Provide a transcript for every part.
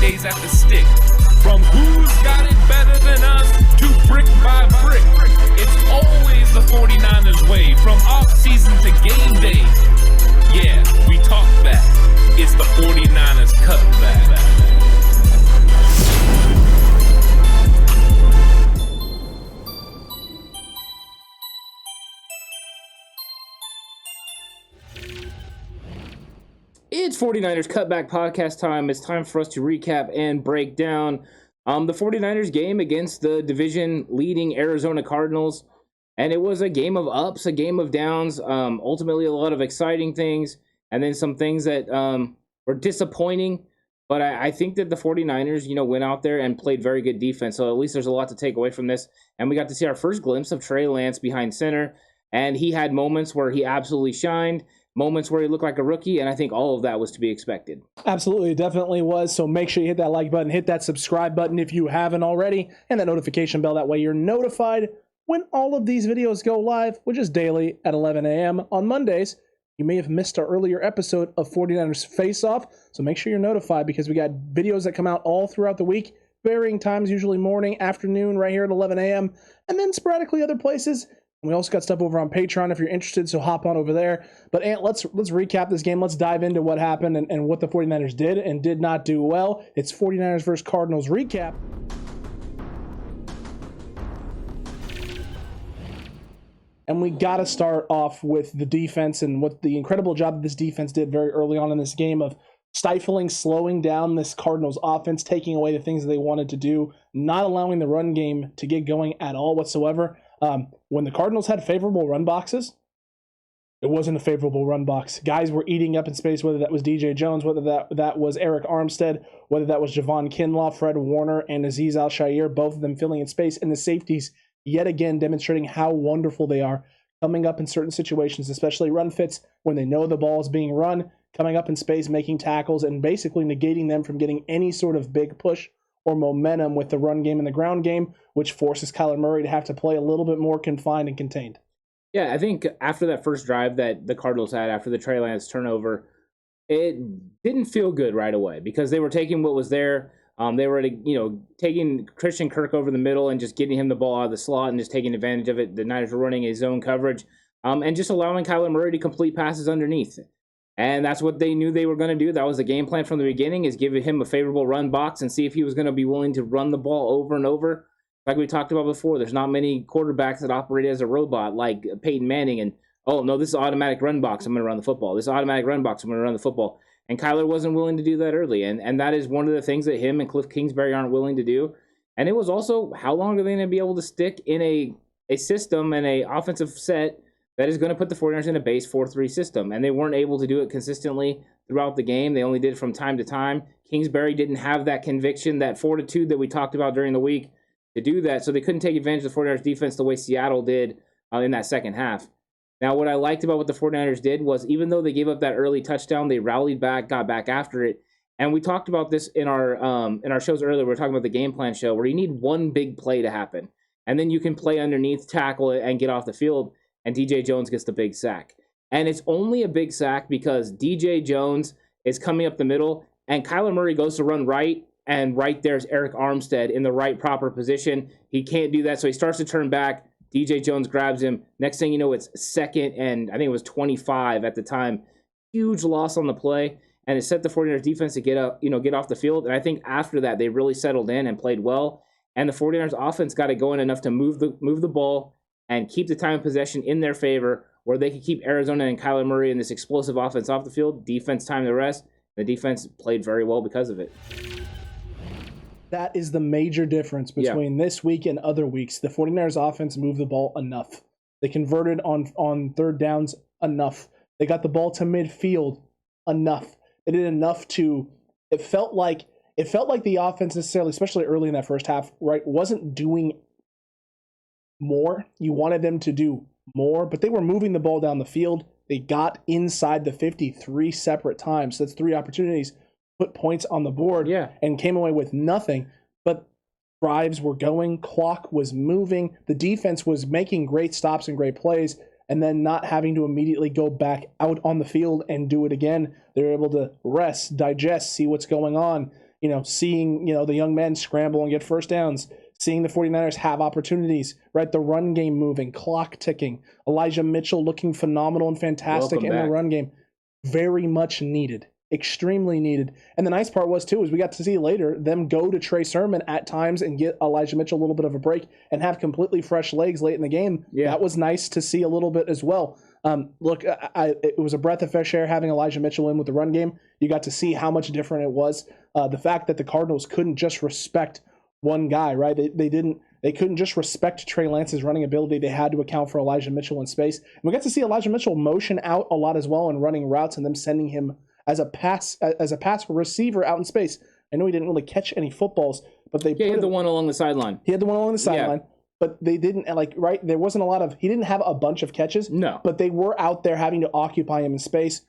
days at the stick. From who's got it better than us to brick by brick. It's always the 49ers way, from off-season to game day. Yeah, we talk back. It's the 49ers Cutback. It's 49ers Cutback Podcast time. It's time for us to recap and break down the 49ers game against the division-leading Arizona Cardinals. And it was a game of ups, a game of downs, ultimately a lot of exciting things, and then some things that were disappointing. But I think that the 49ers, went out there and played very good defense. So at least there's a lot to take away from this. And we got to see our first glimpse of Trey Lance behind center. And he had moments where he absolutely shined, moments where he looked like a rookie, and I think all of that was to be expected. Absolutely, it definitely was. So make sure you hit that like button, hit that subscribe button if you haven't already, and that notification bell. That way you're notified when all of these videos go live, which is daily at 11 a.m. on Mondays. You may have missed our earlier episode of 49ers Face Off, so make sure you're notified because we got videos that come out all throughout the week, varying times, usually morning, afternoon, right here at 11 a.m., and then sporadically other places. We also got stuff over on Patreon if you're interested, so hop on over there. But Ant, let's recap this game. Let's dive into what happened and what the 49ers did and did not do well. It's 49ers versus Cardinals recap. And we got to start off with the defense and what the incredible job that this defense did very early on in this game of stifling, slowing down this Cardinals offense, taking away the things that they wanted to do, not allowing the run game to get going at all whatsoever. When the Cardinals had favorable run boxes, it wasn't a favorable run box. Guys were eating up in space, whether that was DJ Jones, whether that was Eric Armstead, whether that was Javon Kinlaw, Fred Warner, and Azeez Al-Shaair, both of them filling in space, and the safeties yet again demonstrating how wonderful they are coming up in certain situations, especially run fits, when they know the ball is being run, coming up in space, making tackles, and basically negating them from getting any sort of big push or momentum with the run game and the ground game, which forces Kyler Murray to have to play a little bit more confined and contained. Yeah, I think after that first drive that the Cardinals had, after the Trey Lance turnover, it didn't feel good right away because they were taking what was there. They were, taking Christian Kirk over the middle and just getting him the ball out of the slot and just taking advantage of it. The Niners were running a zone coverage and just allowing Kyler Murray to complete passes underneath. And that's what they knew they were going to do. That was the game plan from the beginning, is give him a favorable run box and see if he was going to be willing to run the ball over and over. Like we talked about before, there's not many quarterbacks that operate as a robot like Peyton Manning and, oh, no, this is automatic run box, I'm going to run the football. This is automatic run box, I'm going to run the football. And Kyler wasn't willing to do that early. And that is one of the things that him and Cliff Kingsbury aren't willing to do. And it was also, how long are they going to be able to stick in a system and a offensive set that is going to put the 49ers in a base 4-3 system? And they weren't able to do it consistently throughout the game. They only did it from time to time. Kingsbury didn't have that conviction, that fortitude that we talked about during the week to do that. So they couldn't take advantage of the 49ers defense the way Seattle did in that second half. Now, what I liked about what the 49ers did was, even though they gave up that early touchdown, they rallied back, got back after it. And we talked about this in our shows earlier. We were talking about the game plan show, where you need one big play to happen. And then you can play underneath, tackle it, and get off the field. And DJ Jones gets the big sack. And it's only a big sack because DJ Jones is coming up the middle, and Kyler Murray goes to run right, and right there's Eric Armstead in the right proper position. He can't do that, so he starts to turn back. DJ Jones grabs him. Next thing you know, it's second, and I think it was 25 at the time. Huge loss on the play, and it set the 49ers defense to get off the field. And I think after that, they really settled in and played well. And the 49ers offense got it going enough to move the ball and keep the time of possession in their favor, where they could keep Arizona and Kyler Murray in this explosive offense off the field. Defense time the rest. The defense played very well because of it. That is the major difference between this week and other weeks. The 49ers offense moved the ball enough. They converted on third downs enough. They got the ball to midfield enough. They did enough to, it felt like the offense necessarily, especially early in that first half, right, wasn't doing more. You wanted them to do more, but they were moving the ball down the field. They got inside the 50 3 separate times. So that's 3 opportunities, put points on the board, and came away with nothing. But drives were going, clock was moving, the defense was making great stops and great plays, and then not having to immediately go back out on the field and do it again. They were able to rest, digest, see what's going on, seeing, the young men scramble and get first downs, seeing the 49ers have opportunities, right? The run game moving, clock ticking, Elijah Mitchell looking phenomenal and fantastic Welcome in back. the run game. Very much needed. Extremely needed. And the nice part was, too, is we got to see later them go to Trey Sermon at times and get Elijah Mitchell a little bit of a break and have completely fresh legs late in the game. Yeah. That was nice to see a little bit as well. Look, it was a breath of fresh air having Elijah Mitchell in with the run game. You got to see how much different it was. The fact that the Cardinals couldn't just respect one guy, right? They couldn't just respect Trey Lance's running ability. They had to account for Elijah Mitchell in space. And we got to see Elijah Mitchell motion out a lot as well and running routes and them sending him as a pass receiver out in space. I know he didn't really catch any footballs, but they he had the one along the sideline. He had the one along the sideline. But they didn't, there wasn't a lot of, he didn't have a bunch of catches. No. But they were out there having to occupy him in space,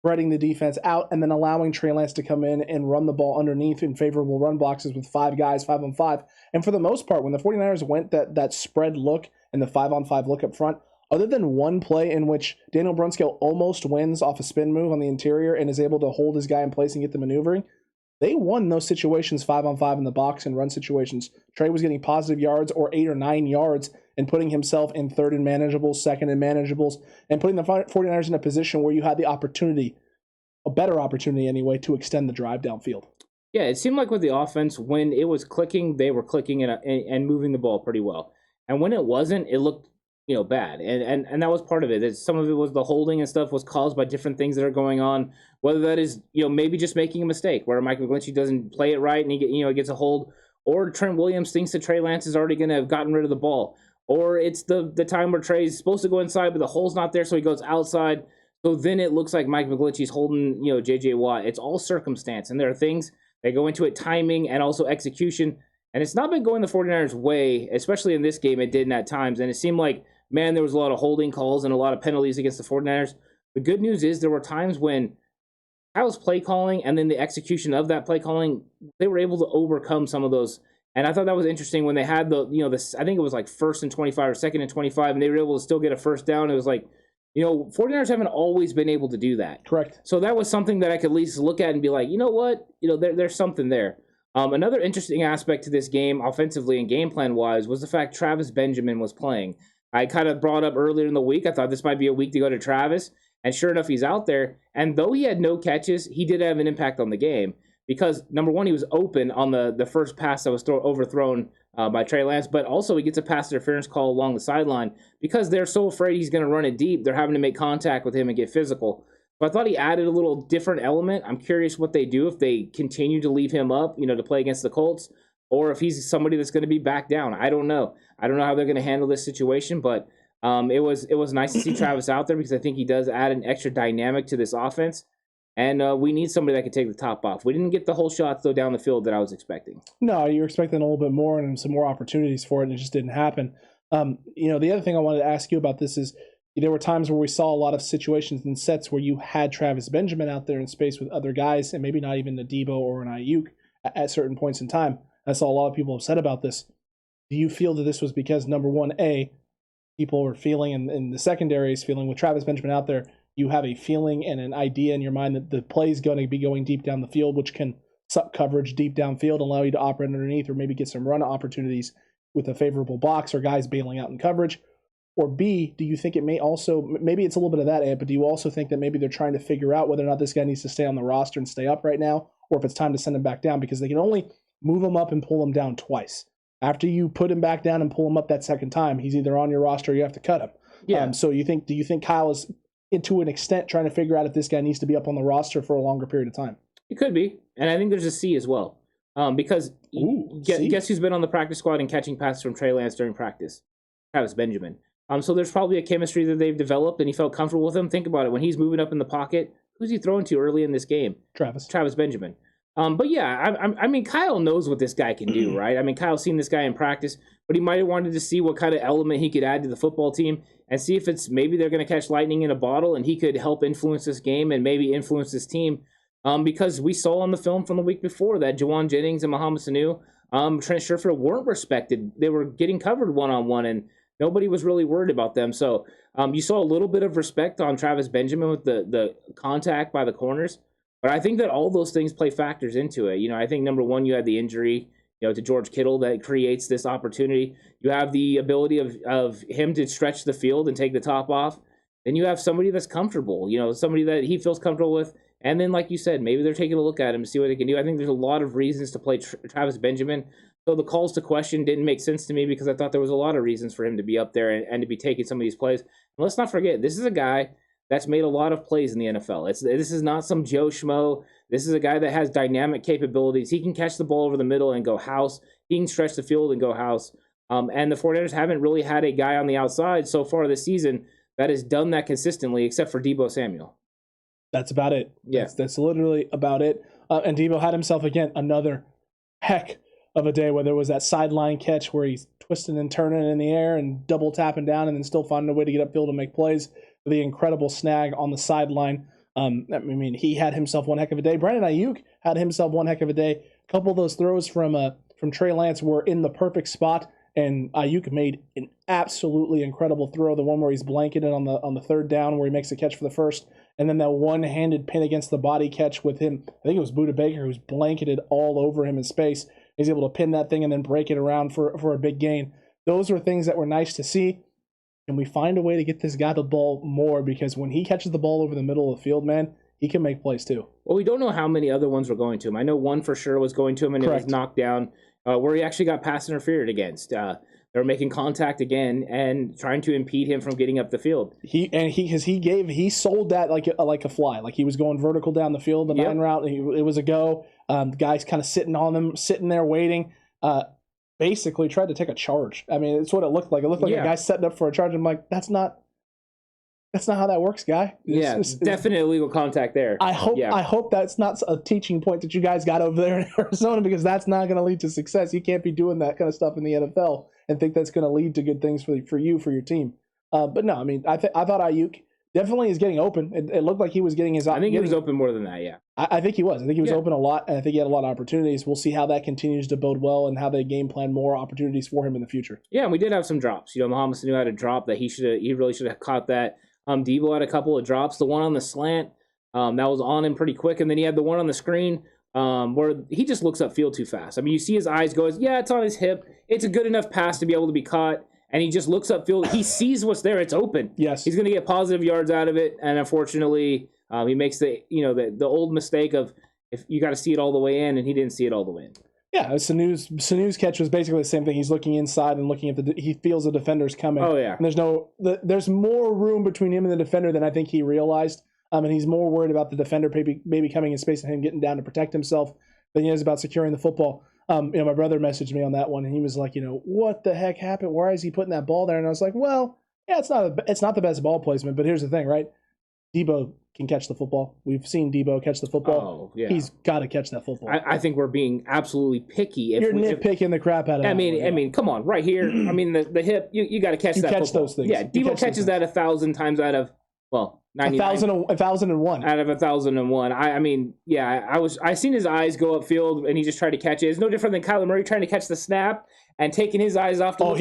spreading the defense out, and then allowing Trey Lance to come in and run the ball underneath in favorable run boxes with 5 guys, 5-on-5. And for the most part, when the 49ers went that spread look and the 5-on-5 look up front, other than one play in which Daniel Brunskill almost wins off a spin move on the interior and is able to hold his guy in place and get the maneuvering, they won those situations 5-on-5 in the box and run situations. Trey was getting positive yards or 8 or 9 yards and putting himself in third and manageables, second and manageables, and putting the 49ers in a position where you had the opportunity, a better opportunity anyway, to extend the drive downfield. Yeah, it seemed like with the offense, when it was clicking, they were clicking and moving the ball pretty well. And when it wasn't, it looked bad. And that was part of it. Some of it was the holding and stuff was caused by different things that are going on. Whether that is, maybe just making a mistake where Mike McGlinchey doesn't play it right and he gets a hold, or Trent Williams thinks that Trey Lance is already going to have gotten rid of the ball, or it's the time where Trey's supposed to go inside but the hole's not there, so he goes outside. So then it looks like Mike McGlinchey's holding, J.J. Watt. It's all circumstance, and there are things that go into it, timing and also execution. And it's not been going the 49ers' way, especially in this game. It didn't at times, and it seemed like, man, there was a lot of holding calls and a lot of penalties against the 49ers. The good news is there were times when Kyle's play calling and then the execution of that play calling, they were able to overcome some of those. And I thought that was interesting when they had I think it was like 1st and 25 or 2nd and 25, and they were able to still get a first down. It was like, 49ers haven't always been able to do that. Correct. So that was something that I could at least look at and be like, you know what? There's something there. Another interesting aspect to this game, offensively and game plan-wise, was the fact Travis Benjamin was playing. I kind of brought up earlier in the week, I thought this might be a week to go to Travis, and sure enough, he's out there. And though he had no catches, he did have an impact on the game because, number one, he was open on the first pass that was overthrown by Trey Lance, but also he gets a pass interference call along the sideline because they're so afraid he's going to run it deep. They're having to make contact with him and get physical. So I thought he added a little different element. I'm curious what they do if they continue to leave him up, to play against the Colts, or if he's somebody that's going to be back down. I don't know. I don't know how they're going to handle this situation, but it was nice to see Travis out there because I think he does add an extra dynamic to this offense, and we need somebody that can take the top off. We didn't get the whole shots, though, down the field that I was expecting. No, you were expecting a little bit more and some more opportunities for it, and it just didn't happen. The other thing I wanted to ask you about this is there were times where we saw a lot of situations and sets where you had Travis Benjamin out there in space with other guys, and maybe not even a Debo or an Ayuk at certain points in time. I saw a lot of people upset about this. Do you feel that this was because, number one, people were feeling, and the secondary is feeling with Travis Benjamin out there, you have a feeling and an idea in your mind that the play is going to be going deep down the field, which can suck coverage deep downfield, allow you to operate underneath or maybe get some run opportunities with a favorable box or guys bailing out in coverage? Or B, do you think it may also, maybe it's a little bit of that, Ed, but do you also think that maybe they're trying to figure out whether or not this guy needs to stay on the roster and stay up right now, or if it's time to send him back down because they can only move him up and pull him down twice. After you put him back down and pull him up that second time, he's either on your roster or you have to cut him. Yeah. So do you think Kyle is, to an extent, trying to figure out if this guy needs to be up on the roster for a longer period of time? It could be, and I think there's a C as well, because guess who's been on the practice squad and catching passes from Trey Lance during practice? Travis Benjamin. So there's probably a chemistry that they've developed, and he felt comfortable with him. Think about it. When he's moving up in the pocket, who's he throwing to early in this game? Travis Benjamin. But yeah, I mean, Kyle knows what this guy can do, right? I mean, Kyle's seen this guy in practice, but he might have wanted to see what kind of element he could add to the football team and see if it's maybe they're going to catch lightning in a bottle and he could help influence this game and maybe influence this team. Because we saw on the film from the week before that Jawan Jennings and Mohamed Sanu, Trent Sherfield weren't respected. They were getting covered one-on-one, and nobody was really worried about them. So you saw a little bit of respect on Travis Benjamin with the contact by the corners. But I think that all those things play factors into it. I think number one, you had the injury, to George Kittle that creates this opportunity. You have the ability of him to stretch the field and take the top off. Then you have somebody that's comfortable, somebody that he feels comfortable with. And then, like you said, maybe they're taking a look at him to see what they can do. I think there's a lot of reasons to play Travis Benjamin. So the calls to question didn't make sense to me because I thought there was a lot of reasons for him to be up there and to be taking some of these plays. And let's not forget, this is a guy that's made a lot of plays in the NFL. This is not some Joe Schmo. This is a guy that has dynamic capabilities. He can catch the ball over the middle and go house. He can stretch the field and go house. And the 49ers haven't really had a guy on the outside so far this season that has done that consistently, except for Deebo Samuel. That's about it. Yeah. That's literally about it. And Deebo had himself, again, another heck of a day where there was that sideline catch where he's twisting and turning in the air and double tapping down and then still finding a way to get upfield and make plays. The incredible snag on the sideline. He had himself one heck of a day. Brandon Ayuk had himself one heck of a day. A couple of those throws from Trey Lance were in the perfect spot, and Ayuk made an absolutely incredible throw. The one where he's blanketed on the third down, where he makes the catch for the first, and then that one-handed pin against the body catch with him. I think it was Budda Baker who's blanketed all over him in space. He's able to pin that thing and then break it around for a big gain. Those were things that were nice to see. And we find a way to get this guy the ball more, because when he catches the ball over the middle of the field, man, he can make plays too. Well, we don't know how many other ones were going to him. I know one for sure was going to him, and Correct. It was knocked down, where he actually got pass interfered against. They were making contact again and trying to impede him from getting up the field. He sold that like a fly, like he was going vertical down the field, the nine route. It was a go. The guy's kind of sitting on them, sitting there waiting. Basically tried to take a charge. I mean, it's what it looked like. It looked like a guy setting up for a charge. I'm like, that's not how that works, guy. It's definitely illegal contact there. I hope that's not a teaching point that you guys got over there in Arizona, because that's not going to lead to success. You can't be doing that kind of stuff in the NFL and think that's going to lead to good things for your team. But no, I mean, I thought Ayuk definitely is getting open. It looked like he was getting his. I think he was open more than that. Yeah, I think he was. I think he was open a lot, and I think he had a lot of opportunities. We'll see how that continues to bode well and how they game plan more opportunities for him in the future. Yeah, and we did have some drops. Muhammad Sanu had a drop that he really should have caught that. Deebo had a couple of drops. The one on the slant that was on him pretty quick, and then he had the one on the screen where he just looks upfield too fast. I mean, you see his eyes go, it's on his hip. It's a good enough pass to be able to be caught. And he just looks upfield. He sees what's there. It's open. Yes. He's going to get positive yards out of it. And unfortunately, he makes the old mistake of, if you got to see it all the way in, and he didn't see it all the way in. Yeah, Sanu's catch was basically the same thing. He's looking inside and looking at he feels the defender's coming. Oh yeah. And there's more room between him and the defender than I think he realized. And he's more worried about the defender maybe coming in space and him getting down to protect himself than he is about securing the football. My brother messaged me on that one, and he was like, what the heck happened? Why is he putting that ball there? And I was like, well, yeah, it's not the best ball placement, but here's the thing, right? Deebo can catch the football. We've seen Deebo catch the football. Oh, yeah. He's got to catch that football. I think we're being absolutely picky. You're nitpicking the crap out of I mean, come on, right here. I mean, the hip, you got to catch that football. Those things. Yeah, Deebo catches that 1,000 times out of, 1,001 out of 1,001. I seen his eyes go upfield, and he just tried to catch it. It's no different than Kyler Murray trying to catch the snap and taking his eyes off the read.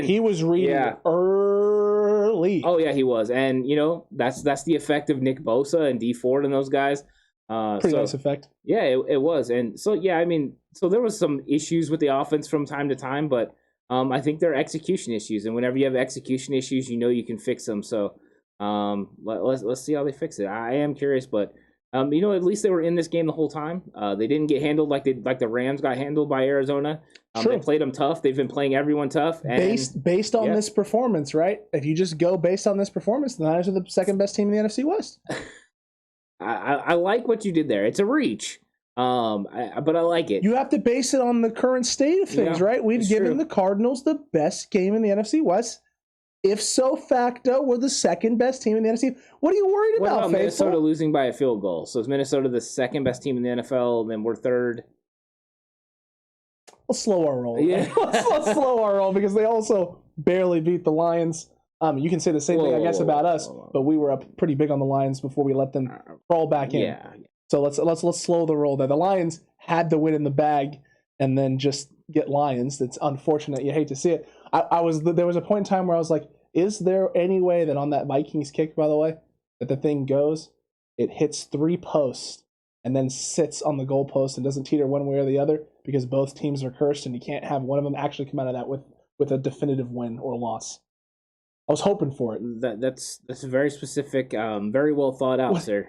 He was reading early. Oh yeah, he was, and that's the effect of Nick Bosa and D Ford and those guys. Pretty nice effect. Yeah, it was, and so so there was some issues with the offense from time to time, but I think there are execution issues, and whenever you have execution issues, you can fix them. So. Let's see how they fix it. I am curious, but at least they were in this game the whole time. They didn't get handled like the Rams got handled by Arizona. They played them tough. They've been playing everyone tough. And, based on this performance, right? If you just go based on this performance, the Niners are the second best team in the NFC West. I like what you did there. It's a reach, but I like it. You have to base it on the current state of things, right? We've given the Cardinals the best game in the NFC West. If so facto, we're the second best team in the NFC. What are you worried about, Faithful? Minnesota losing by a field goal? So is Minnesota the second best team in the NFL? Then we're third. Let's slow our roll. Yeah. let's slow our roll, because they also barely beat the Lions. You can say the same thing, I guess, about us, but we were up pretty big on the Lions before we let them crawl back in. Yeah. So let's slow the roll there. The Lions had the win in the bag, and then just get Lions. That's unfortunate. You hate to see it. There was a point in time where I was like, is there any way that on that Vikings kick, by the way, that the thing goes, it hits 3 posts, and then sits on the goalpost and doesn't teeter one way or the other because both teams are cursed and you can't have one of them actually come out of that with a definitive win or loss. I was hoping for it. That's very specific, very well thought out, sir.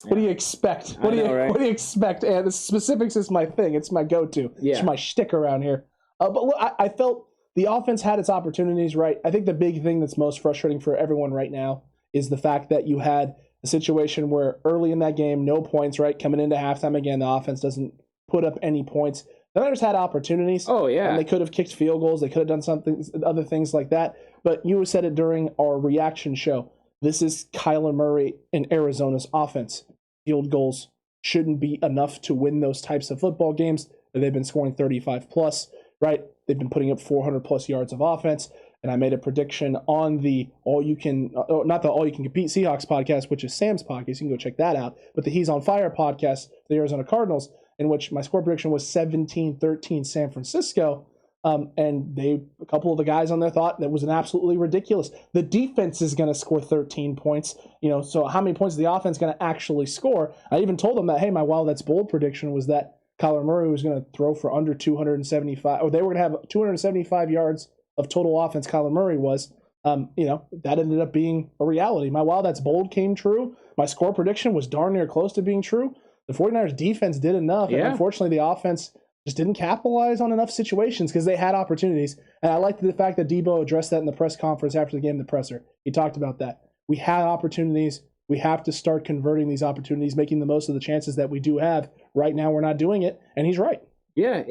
What do you expect? What do you expect? And the specifics is my thing. It's my go-to. Yeah. It's my shtick around here. But look, I felt the offense had its opportunities, right? I think the big thing that's most frustrating for everyone right now is the fact that you had a situation where early in that game, no points, right? Coming into halftime again, the offense doesn't put up any points. The Niners had opportunities. Oh, yeah. And they could have kicked field goals. They could have done something, other things like that. But you said it during our reaction show. This is Kyler Murray and Arizona's offense. Field goals shouldn't be enough to win those types of football games. They've been scoring 35 plus, right? They've been putting up 400 plus yards of offense. And I made a prediction on the not the All You Can Compete Seahawks podcast, which is Sam's podcast. You can go check that out. But the He's on Fire podcast, the Arizona Cardinals, in which my score prediction was 17-13 San Francisco. And a couple of the guys on there thought that was an absolutely ridiculous. The defense is going to score 13 points. So how many points is the offense going to actually score? I even told them that, hey, my Wow That's Bold prediction was that Kyler Murray was going to throw for under 275, or they were going to have 275 yards of total offense. Kyler Murray was. That ended up being a reality. My Wow That's Bold came true. My score prediction was darn near close to being true. The 49ers defense did enough, and unfortunately the offense just didn't capitalize on enough situations because they had opportunities. And I liked the fact that Debo addressed that in the press conference after the game, the presser. He talked about that. We had opportunities. We have to start converting these opportunities, making the most of the chances that we do have. Right now, we're not doing it, and he's right. Yeah,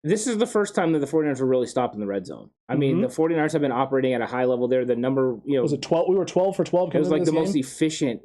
this is the first time that the 49ers were really stopped in the red zone. I mean, the 49ers have been operating at a high level. They're the number, Was it 12? We were 12 for 12. It was like the most efficient,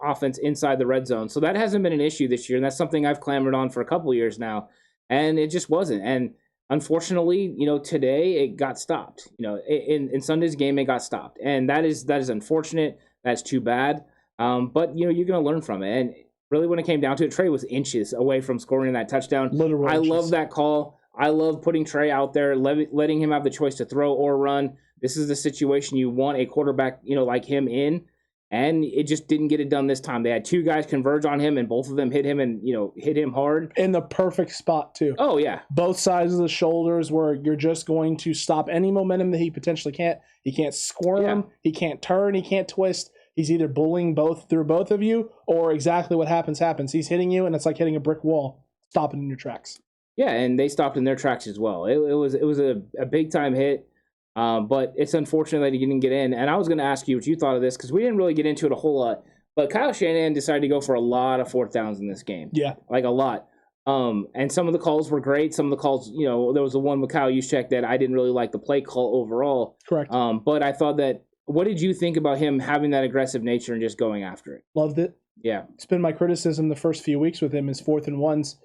offense inside the red zone. So that hasn't been an issue this year, and that's something I've clamored on for a couple of years now, and it just wasn't. And unfortunately, today it got stopped. In Sunday's game, it got stopped, and that is unfortunate. That's too bad. But you're going to learn from it. And really, when it came down to it, Trey was inches away from scoring that touchdown. Literal inches. Love that call. I love putting Trey out there, letting him have the choice to throw or run. This is the situation you want a quarterback, like him in, and it just didn't get it done this time. They had two guys converge on him, and both of them hit him and, hit him hard. In the perfect spot, too. Oh, yeah. Both sides of the shoulders where you're just going to stop any momentum that he potentially can't. He can't squirm. He can't turn. He can't twist. He's either bullying through both of you, or exactly what happens. He's hitting you, and it's like hitting a brick wall, stopping in your tracks. Yeah, and they stopped in their tracks as well. It was a big time hit, but it's unfortunate that he didn't get in. And I was going to ask you what you thought of this because we didn't really get into it a whole lot. But Kyle Shanahan decided to go for a lot of fourth downs in this game. Yeah, like a lot. And some of the calls were great. Some of the calls, there was the one with Kyle Juszczyk that I didn't really like the play call overall. Correct. But I thought that. What did you think about him having that aggressive nature and just going after it? Loved it. Yeah. It's been my criticism the first few weeks with him is 4th and 1s.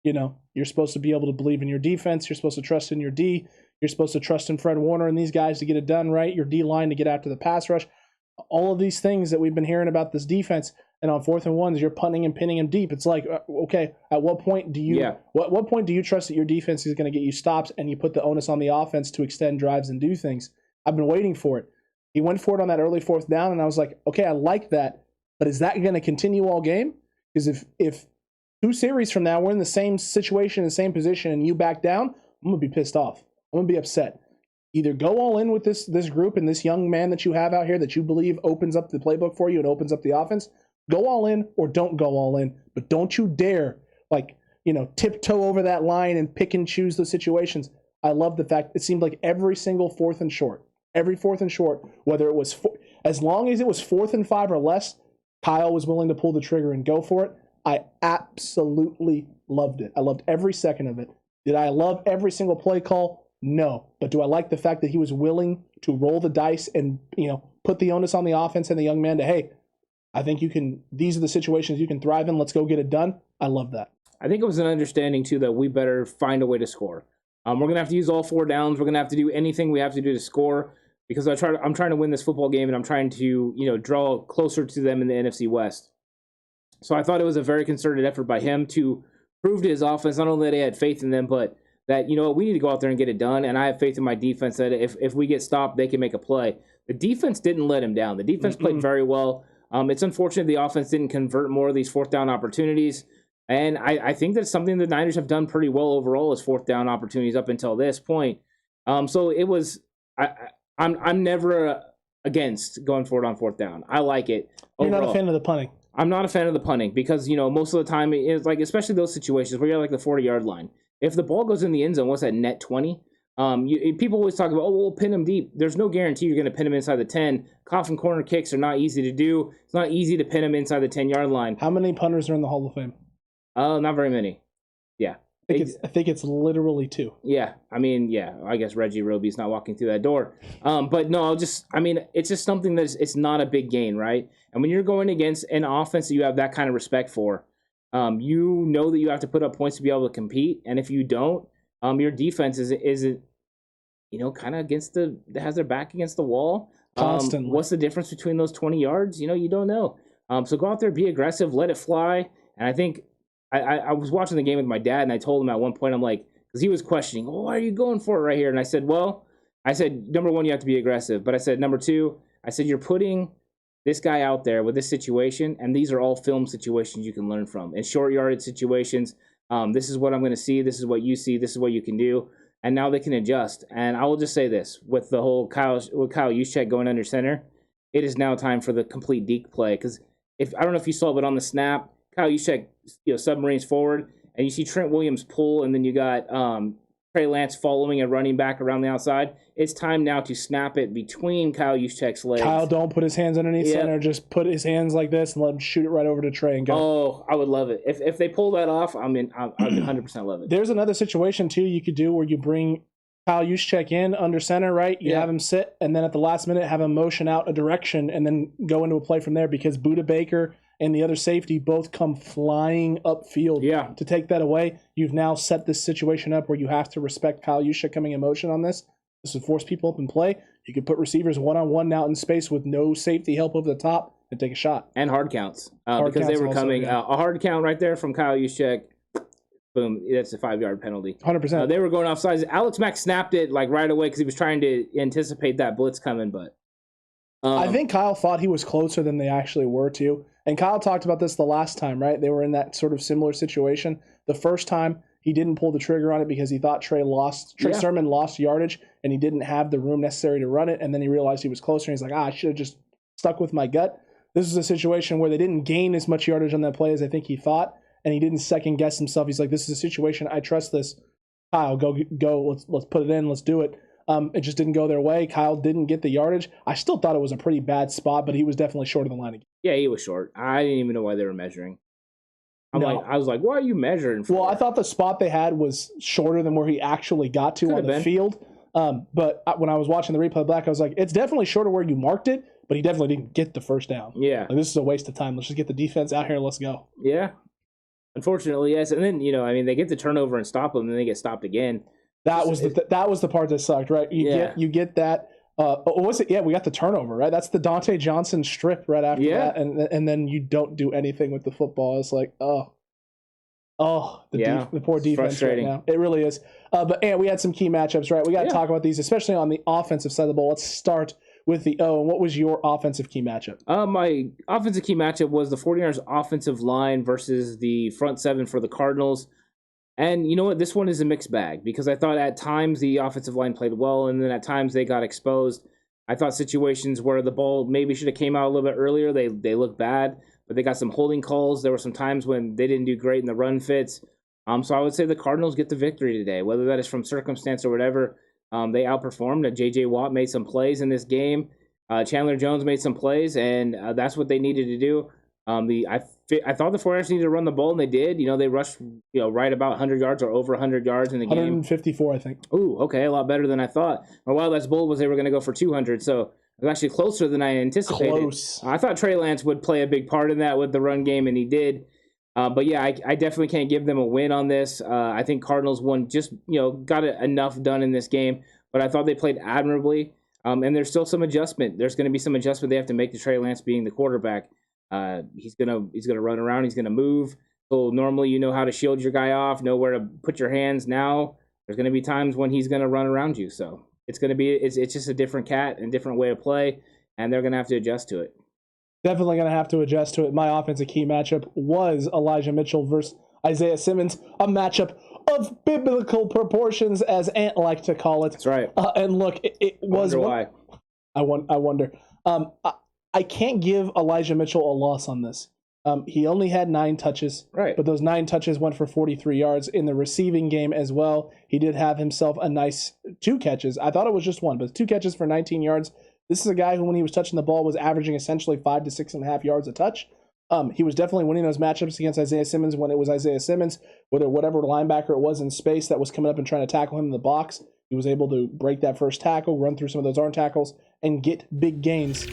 You're supposed to be able to believe in your defense. You're supposed to trust in your D. You're supposed to trust in Fred Warner and these guys to get it done right. Your D-line to get after the pass rush. All of these things that we've been hearing about this defense. And on 4th and 1s, you're punting and pinning him deep. It's like, okay, at what point do you what point do you trust that your defense is going to get you stops and you put the onus on the offense to extend drives and do things? I've been waiting for it. He went for it on that early 4th down, and I was like, okay, I like that, but is that going to continue all game? Because if 2 series from now we're in the same situation, the same position, and you back down, I'm going to be pissed off. I'm going to be upset. Either go all in with this group and this young man that you have out here that you believe opens up the playbook for you and opens up the offense, go all in or don't go all in, but don't you dare, tiptoe over that line and pick and choose those situations. I love the fact it seemed like every single 4th and short, whether it was as long as it was 4th and 5 or less, Kyle was willing to pull the trigger and go for it. I absolutely loved it. I loved every second of it. Did I love every single play call? No. But do I like the fact that he was willing to roll the dice and, put the onus on the offense and the young man to, hey, I think these are the situations you can thrive in. Let's go get it done. I love that. I think it was an understanding, too, that we better find a way to score. We're going to have to use all 4 downs. We're going to have to do anything we have to do to score. Because I'm trying to win this football game, and I'm trying to, draw closer to them in the NFC West. So I thought it was a very concerted effort by him to prove to his offense not only that he had faith in them, but that, we need to go out there and get it done. And I have faith in my defense that if we get stopped, they can make a play. The defense didn't let him down. The defense played very well. It's unfortunate the offense didn't convert more of these fourth down opportunities. And I think that's something the Niners have done pretty well overall as fourth down opportunities up until this point. So it was I'm never against going for it on fourth down. I like it. You're overall. not a fan of the punting. I'm not a fan of the punting because, most of the time it's like, especially those situations where you're like the 40-yard line. If the ball goes in the end zone, what's that, net 20? People always talk about, we'll pin them deep. There's no guarantee you're going to pin them inside the 10. Coffin corner kicks are not easy to do. It's not easy to pin them inside the 10-yard line. How many punters are in the Hall of Fame? Not very many. Yeah. I think it's literally 2. Yeah. I guess Reggie Roby's not walking through that door. But no, it's just something it's not a big gain, right? And when you're going against an offense that you have that kind of respect for, you know that you have to put up points to be able to compete. And if you don't, your defense isn't kind of has their back against the wall. Constantly. What's the difference between those 20 yards? You don't know. So go out there, be aggressive, let it fly. And I think I was watching the game with my dad, and I told him at one point, I'm like, because he was questioning, why are you going for it right here? And I said, number one, you have to be aggressive. But I said, number two, you're putting this guy out there with this situation, and these are all film situations you can learn from. In short yardage situations, this is what I'm going to see, this is what you see, this is what you can do. And now they can adjust. And I will just say this, with the whole Kyle Juszczyk going under center, it is now time for the complete deke play. Because I don't know if you saw, but on the snap, Kyle Juszczyk, submarines forward, and you see Trent Williams pull, and then you got Trey Lance following a running back around the outside. It's time now to snap it between Kyle Juszczyk's legs. Kyle, don't put his hands underneath center. Just put his hands like this and let him shoot it right over to Trey and go. Oh, I would love it. If they pull that off, I'd 100% love it. There's another situation, too, you could do where you bring Kyle Juszczyk in under center, right? You have him sit, and then at the last minute have him motion out a direction and then go into a play from there because Budda Baker and the other safety both come flying upfield to take that away. You've now set this situation up where you have to respect Kyle Juszczyk coming in motion on this. This would force people up in play. You could put receivers one-on-one out in space with no safety help over the top and take a shot. And hard counts. Because they were coming. A hard count right there from Kyle Juszczyk. Boom, that's a 5-yard penalty. 100%. They were going offsides. Alex Mack snapped it right away because he was trying to anticipate that blitz coming. But I think Kyle thought he was closer than they actually were, too. And Kyle talked about this the last time, right? They were in that sort of similar situation. The first time, he didn't pull the trigger on it because he thought Trey Sermon lost yardage, and he didn't have the room necessary to run it. And then he realized he was closer, and he's like, I should have just stuck with my gut. This is a situation where they didn't gain as much yardage on that play as I think he thought, and he didn't second-guess himself. He's like, this is a situation. I trust this. Kyle, go. Let's put it in. Let's do it. It just didn't go their way. Kyle didn't get the yardage. I still thought it was a pretty bad spot, but he was definitely short of the line again. Yeah, he was short. I didn't even know why they were measuring. I was like, why are you measuring for? Well, I thought the spot they had was shorter than where he actually got to on the field. But when I was watching the replay back, I was like, it's definitely shorter where you marked it, but he definitely didn't get the first down. Yeah. Like, this is a waste of time. Let's just get the defense out here and let's go. Yeah. Unfortunately, yes. And then, they get the turnover and stop them, and then they get stopped again. That was the part that sucked, right? You get that. What was it? Yeah, we got the turnover, right? That's the Dontae Johnson strip right after that, and then you don't do anything with the football. It's like, the poor defense right now. It really is. But we had some key matchups, right? We got to talk about these, especially on the offensive side of the ball. Let's start with the O. And what was your offensive key matchup? My offensive key matchup was the 49ers offensive line versus the front seven for the Cardinals. And you know what? This one is a mixed bag because I thought at times the offensive line played well, and then at times they got exposed. I thought situations where the ball maybe should have came out a little bit earlier, they looked bad, but they got some holding calls. There were some times when they didn't do great in the run fits. So I would say the Cardinals get the victory today, whether that is from circumstance or whatever. They outperformed. J.J. Watt made some plays in this game. Chandler Jones made some plays, and that's what they needed to do. I thought the 49ers needed to run the ball, and they did. They rushed, right about 100 yards or over 100 yards in the game. 154, I think. Ooh, okay, a lot better than I thought. My wildest bold was they were going to go for 200, so it was actually closer than I anticipated. Close. I thought Trey Lance would play a big part in that with the run game, and he did. But yeah, I definitely can't give them a win on this. I think Cardinals won just, got enough done in this game, but I thought they played admirably. And there's still some adjustment. There's going to be some adjustment they have to make to Trey Lance being the quarterback. He's gonna run around. He's gonna move. So normally you know how to shield your guy off, know where to put your hands. Now there's gonna be times when he's gonna run around you. So it's just a different cat and different way of play, and they're gonna have to adjust to it. Definitely going to have to adjust to it. My offensive key matchup was Elijah Mitchell versus Isaiah Simmons, a matchup of biblical proportions, as Ant liked to call it. That's right. And look, it was. Why? I wonder. I can't give Elijah Mitchell a loss on this. He only had 9 touches, Right. but those 9 touches went for 43 yards. In the receiving game as well, he did have himself a nice 2 catches. I thought it was just 1, but 2 catches for 19 yards. This is a guy who, when he was touching the ball, was averaging essentially 5 to 6.5 yards a touch. He was definitely winning those matchups against Isaiah Simmons when it was Isaiah Simmons, whatever linebacker it was in space that was coming up and trying to tackle him in the box. He was able to break that first tackle, run through some of those arm tackles, and get big gains.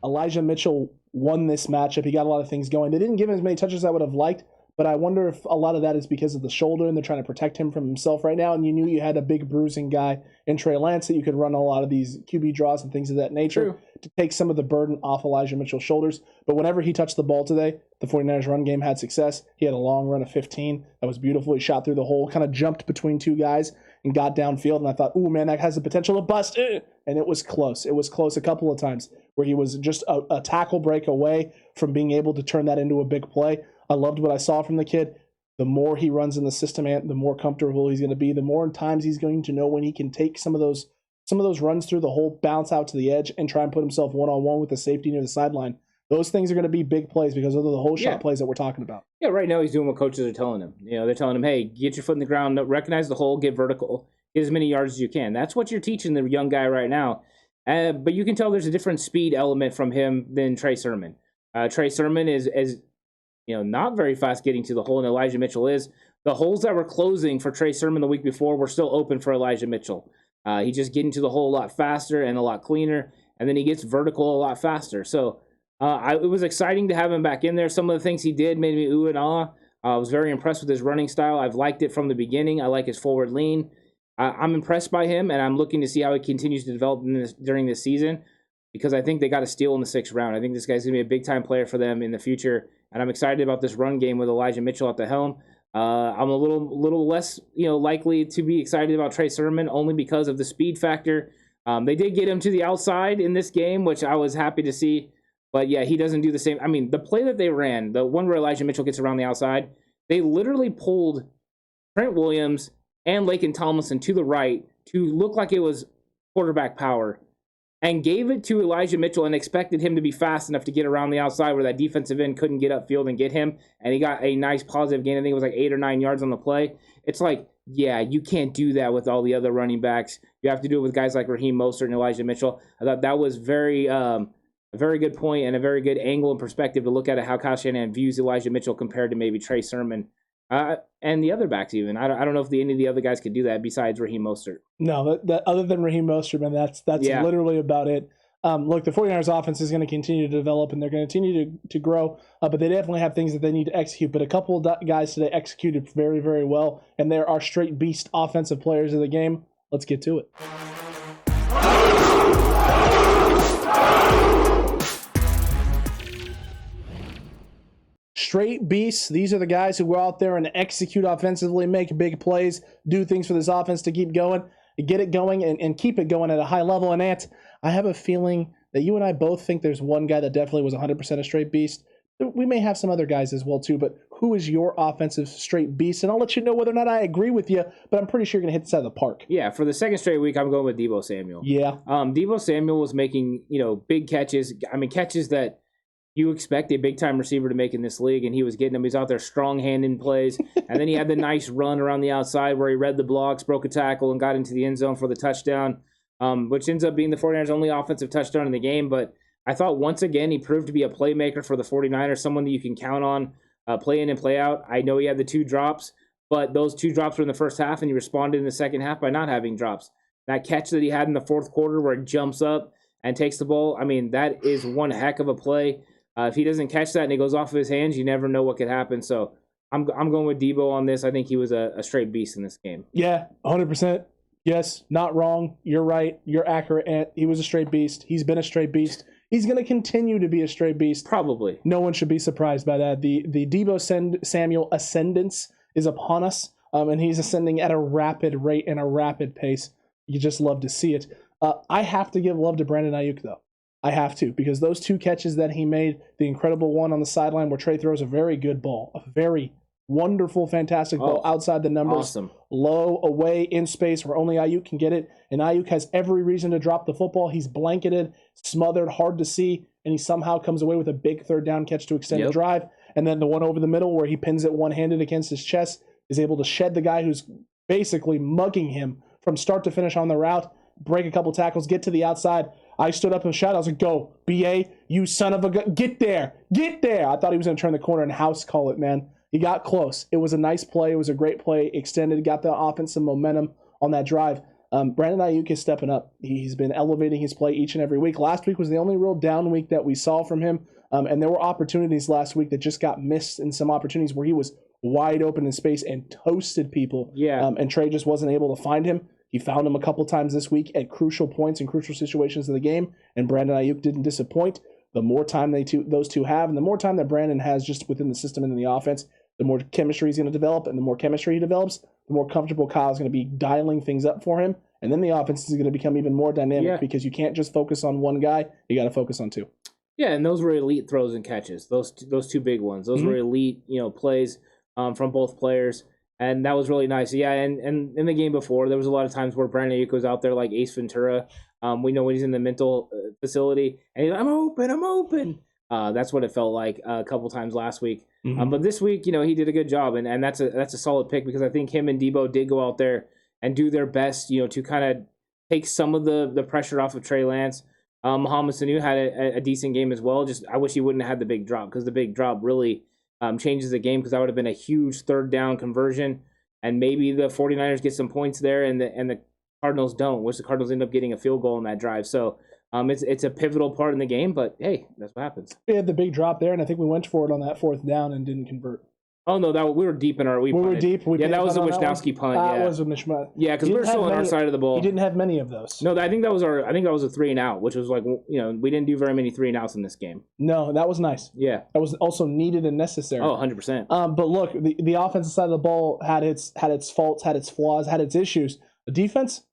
Elijah Mitchell won this matchup. He got a lot of things going. They didn't give him as many touches as I would have liked, but I wonder if a lot of that is because of the shoulder and they're trying to protect him from himself right now. And you knew you had a big bruising guy in Trey Lance that you could run a lot of these QB draws and things of that nature to take some of the burden off Elijah Mitchell's shoulders. But whenever he touched the ball today, the 49ers run game had success. He had a long run of 15. That was beautiful. He shot through the hole, kind of jumped between 2 guys and got downfield. And I thought, ooh, man, that has the potential to bust. And it was close. It was close a couple of times where he was just a tackle break away from being able to turn that into a big play. I loved what I saw from the kid. The more he runs in the system, the more comfortable he's going to be. The more times he's going to know when he can take some of those runs through the hole, bounce out to the edge, and try and put himself one-on-one with the safety near the sideline. Those things are going to be big plays because of the whole shot plays that we're talking about. Yeah, right now he's doing what coaches are telling him. They're telling him, hey, get your foot in the ground, recognize the hole, get vertical, get as many yards as you can. That's what you're teaching the young guy right now. But you can tell there's a different speed element from him than Trey Sermon. Trey Sermon is not very fast getting to the hole, and Elijah Mitchell is. The holes that were closing for Trey Sermon the week before were still open for Elijah Mitchell. He's just getting to the hole a lot faster and a lot cleaner, and then he gets vertical a lot faster. So it was exciting to have him back in there. Some of the things he did made me ooh and ah. I was very impressed with his running style. I've liked it from the beginning. I like his forward lean. I'm impressed by him, and I'm looking to see how he continues to develop during this season because I think they got a steal in the 6th round. I think this guy's going to be a big-time player for them in the future, and I'm excited about this run game with Elijah Mitchell at the helm. I'm a little less likely to be excited about Trey Sermon only because of the speed factor. They did get him to the outside in this game, which I was happy to see. But, yeah, he doesn't do the same. I mean, the play that they ran, the one where Elijah Mitchell gets around the outside, they literally pulled Trent Williams and Laken Tomlinson to the right to look like it was quarterback power and gave it to Elijah Mitchell and expected him to be fast enough to get around the outside where that defensive end couldn't get upfield and get him. And he got a nice positive gain. I think it was like 8 or 9 yards on the play. It's like, yeah, you can't do that with all the other running backs. You have to do it with guys like Raheem Mostert and Elijah Mitchell. I thought that was a very good point and a very good angle and perspective to look at how Kyle Shanahan views Elijah Mitchell compared to maybe Trey Sermon. And the other backs even. I don't know if any of the other guys could do that besides Raheem Mostert. No, that other than Raheem Mostert, man, that's literally about it. Look, the 49ers offense is going to continue to develop and they're going to continue to grow, but they definitely have things that they need to execute. But a couple of guys today executed very, very well, and they're our Straigh Beast offensive players of the game. Let's get to it. Straigh Beasts, these are the guys who go out there and execute offensively, make big plays, do things for this offense to keep going, get it going, and keep it going at a high level. And Ant, I have a feeling that you and I both think there's one guy that definitely was 100% a Straigh Beast. We may have some other guys as well, too, but who is your offensive Straigh Beast? And I'll let you know whether or not I agree with you, but I'm pretty sure you're going to hit this out of the park. Yeah, for the second straight week, I'm going with Deebo Samuel. Yeah. Deebo Samuel was making, big catches. I mean, catches that you expect a big-time receiver to make in this league, and he was getting them. He's out there strong-handing plays, and then he had the nice run around the outside where he read the blocks, broke a tackle, and got into the end zone for the touchdown, which ends up being the 49ers' only offensive touchdown in the game. But I thought once again he proved to be a playmaker for the 49ers, someone that you can count on play in and play out. I know he had the 2 drops, but those 2 drops were in the first half, and he responded in the second half by not having drops. That catch that he had in the fourth quarter where he jumps up and takes the ball, I mean, that is one heck of a play. If he doesn't catch that and it goes off of his hands, you never know what could happen. So I'm going with Deebo on this. I think he was a straight beast in this game. Yeah, 100%. Yes, not wrong. You're right. You're accurate. And he was a straight beast. He's been a straight beast. He's going to continue to be a straight beast. Probably. No one should be surprised by that. The Deebo Samuel ascendance is upon us, and he's ascending at a rapid rate and a rapid pace. You just love to see it. I have to give love to Brandon Ayuk, though. I have to, because those 2 catches that he made, the incredible one on the sideline where Trey throws a very good ball, a very wonderful, fantastic ball outside the numbers, awesome. Low, away, in space where only Ayuk can get it, and Ayuk has every reason to drop the football. He's blanketed, smothered, hard to see, and he somehow comes away with a big 3rd down catch to extend the drive. And then the one over the middle where he pins it one-handed against his chest, is able to shed the guy who's basically mugging him from start to finish on the route, break a couple tackles, get to the outside. I stood up and shouted. I was like, go, BA, you son of a gun. Get there. Get there. I thought he was going to turn the corner and house call it, man. He got close. It was a nice play. It was a great play. Extended, got the offense some momentum on that drive. Brandon Ayuk is stepping up. He's been elevating his play each and every week. Last week was the only real down week that we saw from him. And there were opportunities last week that just got missed, and some opportunities where he was wide open in space and toasted people. Yeah. And Trey just wasn't able to find him. He found him a couple times this week at crucial points and crucial situations of the game, and Brandon Ayuk didn't disappoint. The more time those two have, and the more time that Brandon has just within the system and in the offense, the more chemistry he's going to develop, and the more chemistry he develops, the more comfortable Kyle's going to be dialing things up for him, and then the offense is going to become even more dynamic because you can't just focus on one guy. You got to focus on 2. Yeah, and those were elite throws and catches. Those 2 big ones. Those were elite, plays from both players, and that was really nice. Yeah, and in the game before, there was a lot of times where Brandon Ayuk was out there like Ace Ventura. We know when he's in the mental facility, and he's like, I'm open. That's what it felt like a couple times last week. But this week, he did a good job, and that's a solid pick, because I think him and Debo did go out there and do their best, to kind of take some of the pressure off of Trey Lance. Mohamed Sanu had a decent game as well. Just I wish he wouldn't have had the big drop, because the big drop really changes the game, because that would have been a huge 3rd down conversion, and maybe the 49ers get some points there, and the Cardinals don't, which the Cardinals end up getting a field goal on that drive. So it's a pivotal part in the game, but hey, that's what happens. We had the big drop there, and I think we went for it on that 4th down and didn't convert. Oh no, we were deep in our we were deep. That was a Wisnowski punt. That was a Mishma. Yeah, because we were still on our side of the ball. He didn't have many of those. No, I think that was a 3 and out, which was like, we didn't do very many 3 and outs in this game. No, that was nice. Yeah, that was also needed and necessary. Oh, 100%. But look, the offensive side of the ball had its faults, had its flaws, had its issues. The defense,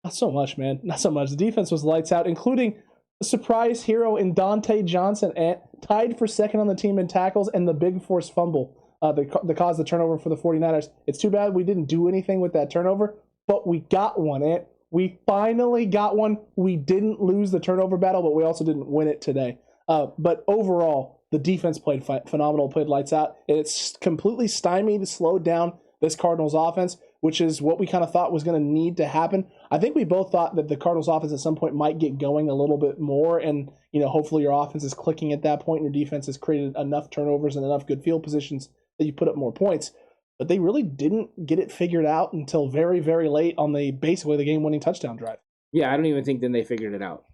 not so much, man. Not so much. The defense was lights out, including a surprise hero in Dontae Johnson, tied for 2nd on the team in tackles, and the big forced fumble that caused the turnover for the 49ers. It's too bad we didn't do anything with that turnover, but we got one, Ant. We finally got one. We didn't lose the turnover battle, but we also didn't win it today. But overall, the defense played phenomenal, played lights out. It's completely stymied, slowed down this Cardinals offense, which is what we kind of thought was going to need to happen. I think we both thought that the Cardinals offense at some point might get going a little bit more, and hopefully your offense is clicking at that point, and your defense has created enough turnovers and enough good field positions that you put up more points. But they really didn't get it figured out until very, very late on basically the game-winning touchdown drive. Yeah, I don't even think then they figured it out.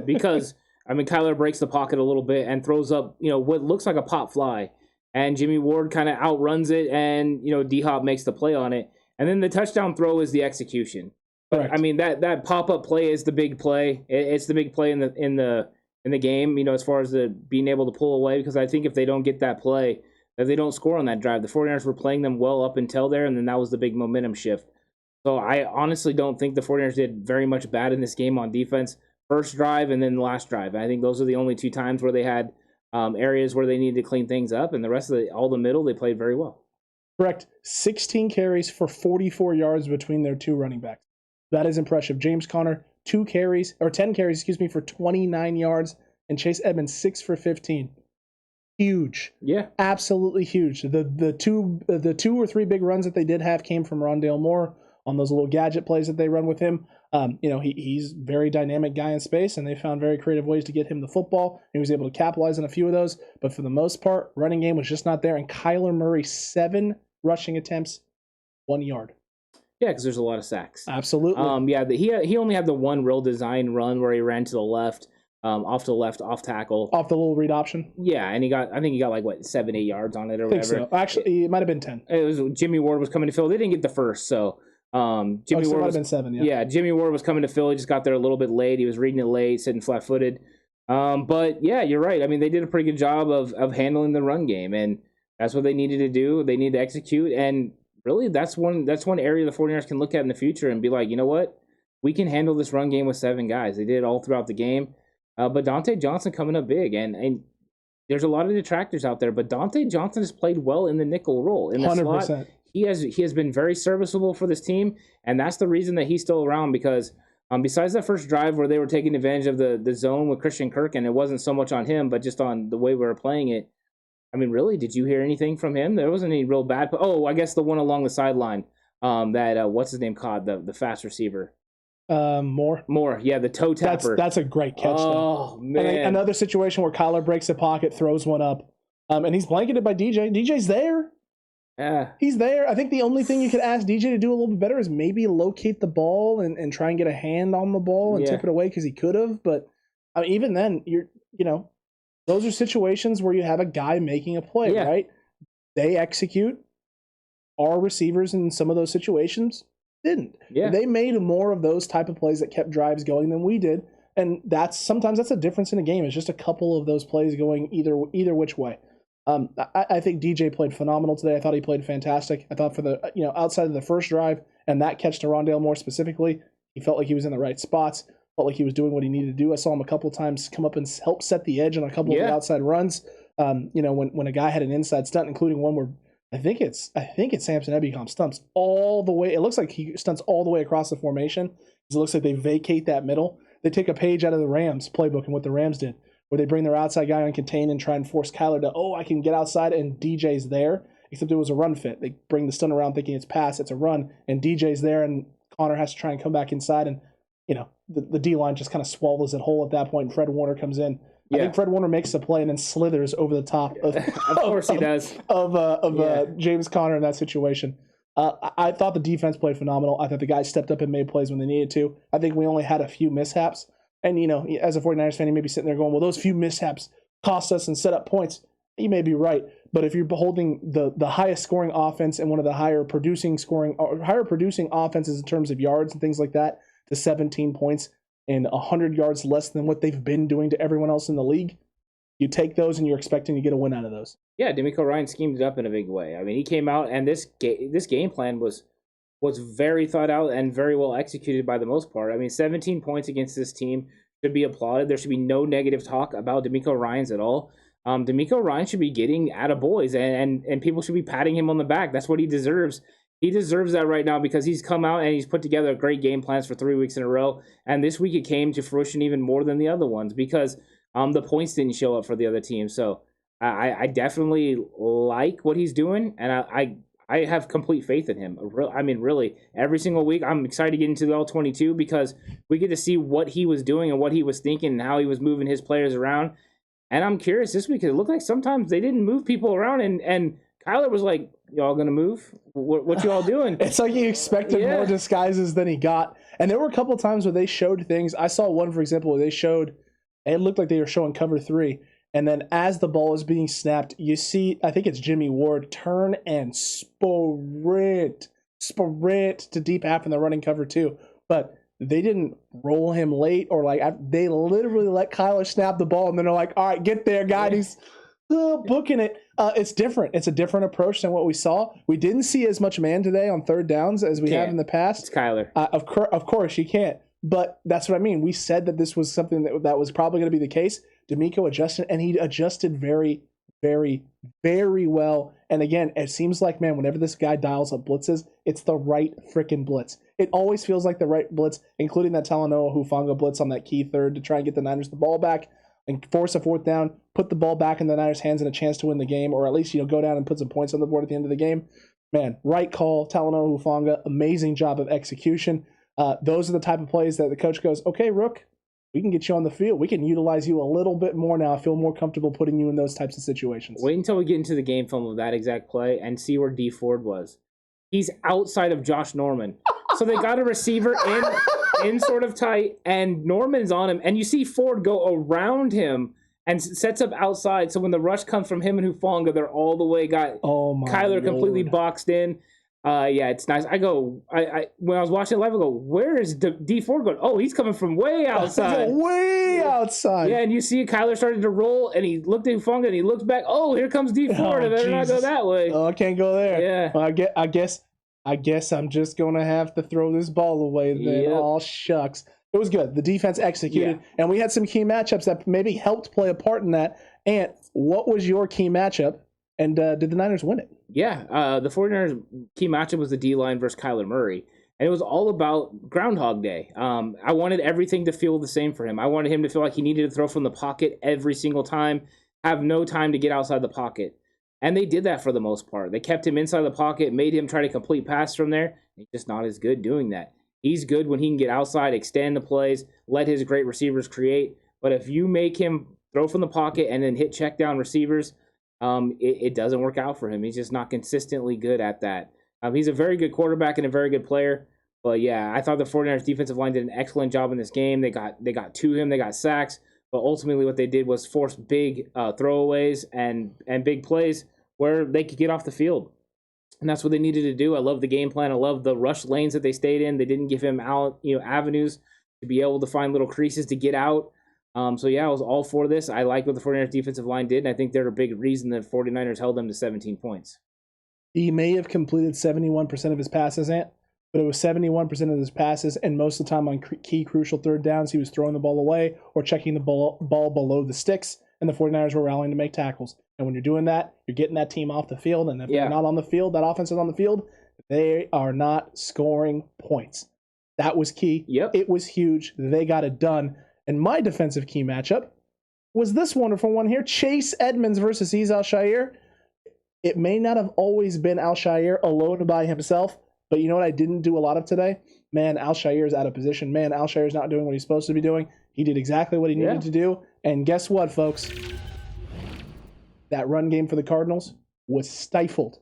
Because, Kyler breaks the pocket a little bit and throws up, what looks like a pop fly. And Jimmy Ward kind of outruns it, and, D-Hop makes the play on it. And then the touchdown throw is the execution. But, that pop-up play is the big play. It's the big play in the game, as far as the being able to pull away. Because I think if they don't get that play, if they don't score on that drive, the 49ers were playing them well up until there, and then that was the big momentum shift. So I honestly don't think the 49ers did very much bad in this game on defense. First drive and then the last drive. I think those are the only 2 times where they had areas where they needed to clean things up, and the rest of all the middle, they played very well. Correct. 16 carries for 44 yards between their 2 running backs. That is impressive. James Conner, 10 carries, for 29 yards, and Chase Edmonds, 6 for 15. Huge. Yeah. Absolutely huge. The two or three big runs that they did have came from Rondale Moore on those little gadget plays that they run with him. He's a very dynamic guy in space, and they found very creative ways to get him the football. He was able to capitalize on a few of those, but for the most part, running game was just not there. And Kyler Murray, 7 rushing attempts, 1 yard. Yeah, because there's a lot of sacks. Absolutely. He only had the one real design run where he ran to the left. Off to the left, off tackle. Off the little read option? Yeah, and I think he got 7-8 yards on it or whatever. So. Actually, it might have been 10. It was Jimmy Ward was coming to fill. They didn't get the first, so Jimmy Ward might have been 7, yeah. Yeah, Jimmy Ward was coming to fill. He just got there a little bit late. He was reading it late, sitting flat-footed. But yeah, you're right. They did a pretty good job of handling the run game, and that's what they needed to do. They need to execute, and really that's one area the 49ers can look at in the future and be like, you know what? We can handle this run game with 7 guys. They did it all throughout the game. But Dontae Johnson coming up big, and there's a lot of detractors out there, but Dontae Johnson has played well in the nickel role. In the 100%. slot, he has been very serviceable for this team, and that's the reason that he's still around because besides that first drive where they were taking advantage of the zone with Christian Kirk, and it wasn't so much on him, but just on the way we were playing it, I mean, really, did you hear anything from him? There wasn't any real bad. Oh, I guess the one along the sideline that, what's his name caught, the fast receiver. Moore, yeah, the toe tapper. That's a great catch. Oh, man. And another situation where Kyler breaks the pocket, throws one up, and he's blanketed by DJ. DJ's there. Yeah. He's there. I think the only thing you could ask DJ to do a little bit better is maybe locate the ball and try and get a hand on the ball and tip it away because he could have. But I mean, even then, those are situations where you have a guy making a play, right? They execute. Our receivers in some of those situations didn't. Yeah. They made more of those type of plays that kept drives going than we did. And sometimes that's a difference in a game. It's just a couple of those plays going either which way. I think DJ played phenomenal today. I thought he played fantastic. I thought for the outside of the first drive and that catch to Rondale Moore specifically, he felt like he was in the right spots. Felt like he was doing what he needed to do. I saw him a couple of times come up and help set the edge on a couple of the outside runs. When a guy had an inside stunt, including one where I think it's Samson Ebicom stunts all the way. It looks like he stunts all the way across the formation. It looks like they vacate that middle. They take a page out of the Rams playbook and what the Rams did, where they bring their outside guy on contain and try and force Kyler to, I can get outside, and DJ's there, except it was a run fit. They bring the stun around thinking it's pass, it's a run, and DJ's there, and Connor has to try and come back inside, and the D-line just kind of swallows it whole at that point, and Fred Warner comes in. I think Fred Warner makes a play and then slithers over the top of course he does. James Conner in that situation. I thought the defense played phenomenal. I thought the guys stepped up and made plays when they needed to. I think we only had a few mishaps. And, as a 49ers fan, you may be sitting there going, well, those few mishaps cost us and set up points. You may be right. But if you're beholding the highest scoring offense and one of the higher producing offenses in terms of yards and things like that to 17 points and 100 yards less than what they've been doing to everyone else in the league, you take those and you're expecting to get a win out of those. Yeah, DeMeco Ryans schemed it up in a big way. I mean, he came out and this game plan was very thought out and very well executed by the most part. I mean, 17 points against this team should be applauded. There should be no negative talk about DeMeco Ryans at all. DeMeco Ryans should be getting attaboys and people should be patting him on the back. That's what he deserves. He deserves that right now because he's come out and he's put together great game plans for 3 weeks in a row. And this week it came to fruition even more than the other ones because the points didn't show up for the other team. So I definitely like what he's doing, and I have complete faith in him. I mean, really, every single week I'm excited to get into the All-22 because we get to see what he was doing and what he was thinking and how he was moving his players around. And I'm curious this week, it looked like sometimes they didn't move people around, and Kyler was like, y'all gonna move? What you all doing? It's like he expected more disguises than he got. And there were a couple of times where they showed things. I saw one, for example, where they showed, it looked like they were showing cover 3. And then as the ball is being snapped, you see, I think it's Jimmy Ward, turn and sprint to deep half in the running cover 2. But they didn't roll him late or they literally let Kyler snap the ball and then they're like, all right, get there, guy. Yeah. He's booking it. It's different. It's a different approach than what we saw. We didn't see as much man today on third downs as we have in the past. It's Kyler. Of course, you can't. But that's what I mean. We said that this was something that was probably going to be the case. DeMeco adjusted, and he adjusted very, very, very well. And again, it seems like, man, whenever this guy dials up blitzes, it's the right freaking blitz. It always feels like the right blitz, including that Talanoa Hufanga blitz on that key third to try and get the Niners the ball back and force a fourth down, put the ball back in the Niners' hands and a chance to win the game, or at least go down and put some points on the board at the end of the game. Man, right call, Talanoa Hufanga, amazing job of execution. Those are the type of plays that the coach goes, okay, Rook, we can get you on the field. We can utilize you a little bit more now. I feel more comfortable putting you in those types of situations. Wait until we get into the game film of that exact play and see where D Ford was. He's outside of Josh Norman. So they got a receiver in sort of tight, and Norman's on him. And you see Ford go around him and sets up outside. So when the rush comes from him and Hufanga, they're all the way got Kyler completely boxed in. Yeah, it's nice. I when I was watching it live, I go, where is D Ford going? Oh, he's coming from way outside. Outside. Yeah, and you see Kyler started to roll, and he looked at Hufanga, and he looked back. Oh, here comes D Ford. I better not go that way. Oh, I can't go there. Yeah. Well, I guess I'm just going to have to throw this ball away then. Yep. Oh, shucks. It was good. The defense executed, and we had some key matchups that maybe helped play a part in that. And what was your key matchup, and did the Niners win it? Yeah, the 49ers key matchup was the D-line versus Kyler Murray. And it was all about Groundhog Day. I wanted everything to feel the same for him. I wanted him to feel like he needed to throw from the pocket every single time, have no time to get outside the pocket. And they did that for the most part. They kept him inside the pocket, made him try to complete pass from there. He's just not as good doing that. He's good when he can get outside, extend the plays, let his great receivers create. But if you make him throw from the pocket and then hit check down receivers, it doesn't work out for him. He's just not consistently good at that. He's a very good quarterback and a very good player. But yeah, I thought the 49ers defensive line did an excellent job in this game. They got to him, they got sacks, but ultimately what they did was force big throwaways and big plays where they could get off the field. And that's what they needed to do. I love the game plan. I love the rush lanes that they stayed in. They didn't give him out, avenues to be able to find little creases to get out. So yeah, I was all for this. I like what the 49ers defensive line did, and I think they're a big reason that 49ers held them to 17 points. He may have completed 71% of his passes, Ant, but it was 71% of his passes, and most of the time on key crucial third downs, he was throwing the ball away or checking the ball below the sticks, and the 49ers were rallying to make tackles. And when you're doing that, you're getting that team off the field, and if they're not on the field, that offense is on the field, they are not scoring points. That was key. Yep. It was huge. They got it done. And my defensive key matchup was this wonderful one here, Chase Edmonds versus Al-Shaair. It may not have always been Al-Shaair alone by himself, but you know what I didn't do a lot of today? Man, Al-Shaair is out of position. Man, Al-Shaair is not doing what he's supposed to be doing. He did exactly what he needed to do. And guess what, folks? That run game for the Cardinals was stifled.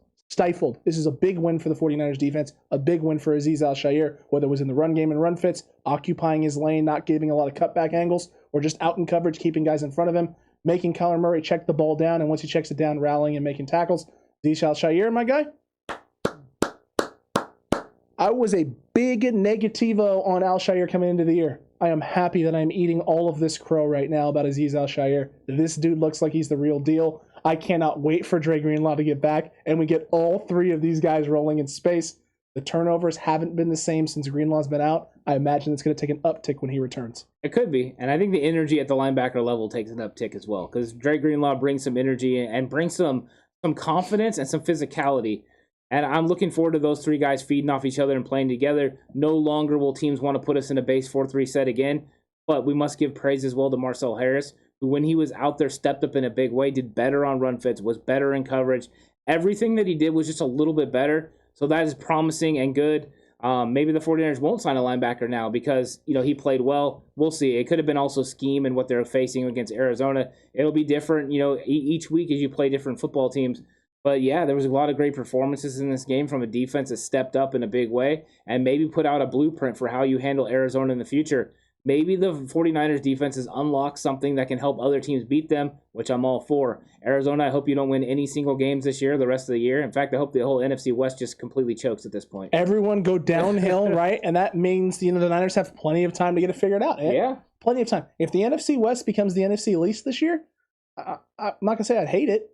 This is a big win for the 49ers defense, a big win for Azeez Al-Shaair, whether it was in the run game and run fits, occupying his lane, not giving a lot of cutback angles, or just out in coverage, keeping guys in front of him, making Kyler Murray check the ball down, and once he checks it down, rallying and making tackles. Azeez Al-Shaair, my guy. I was a big negativo on Al-Shaair coming into the year. I am happy that I'm eating all of this crow right now about Azeez Al-Shaair. This dude looks like he's the real deal. I cannot wait for Dre Greenlaw to get back, and we get all three of these guys rolling in space. The turnovers haven't been the same since Greenlaw's been out. I imagine it's going to take an uptick when he returns. It could be, and I think the energy at the linebacker level takes an uptick as well, because Dre Greenlaw brings some energy and brings some confidence and some physicality. And I'm looking forward to those three guys feeding off each other and playing together. No longer will teams want to put us in a base 4-3 set again, but we must give praise as well to Marcel Harris, who when he was out there stepped up in a big way, did better on run fits, was better in coverage. Everything that he did was just a little bit better, so that is promising and good. Maybe the 49ers won't sign a linebacker now because, he played well. We'll see. It could have been also scheme and what they're facing against Arizona. It'll be different, each week as you play different football teams. But yeah, there was a lot of great performances in this game from a defense that stepped up in a big way and maybe put out a blueprint for how you handle Arizona in the future. Maybe the 49ers defenses unlock something that can help other teams beat them, which I'm all for. Arizona, I hope you don't win any single games this year, the rest of the year. In fact, I hope the whole NFC West just completely chokes at this point. Everyone go downhill, right? And that means, the Niners have plenty of time to get it figured out. Yeah. Plenty of time. If the NFC West becomes the NFC East this year, I'm not going to say I'd hate it.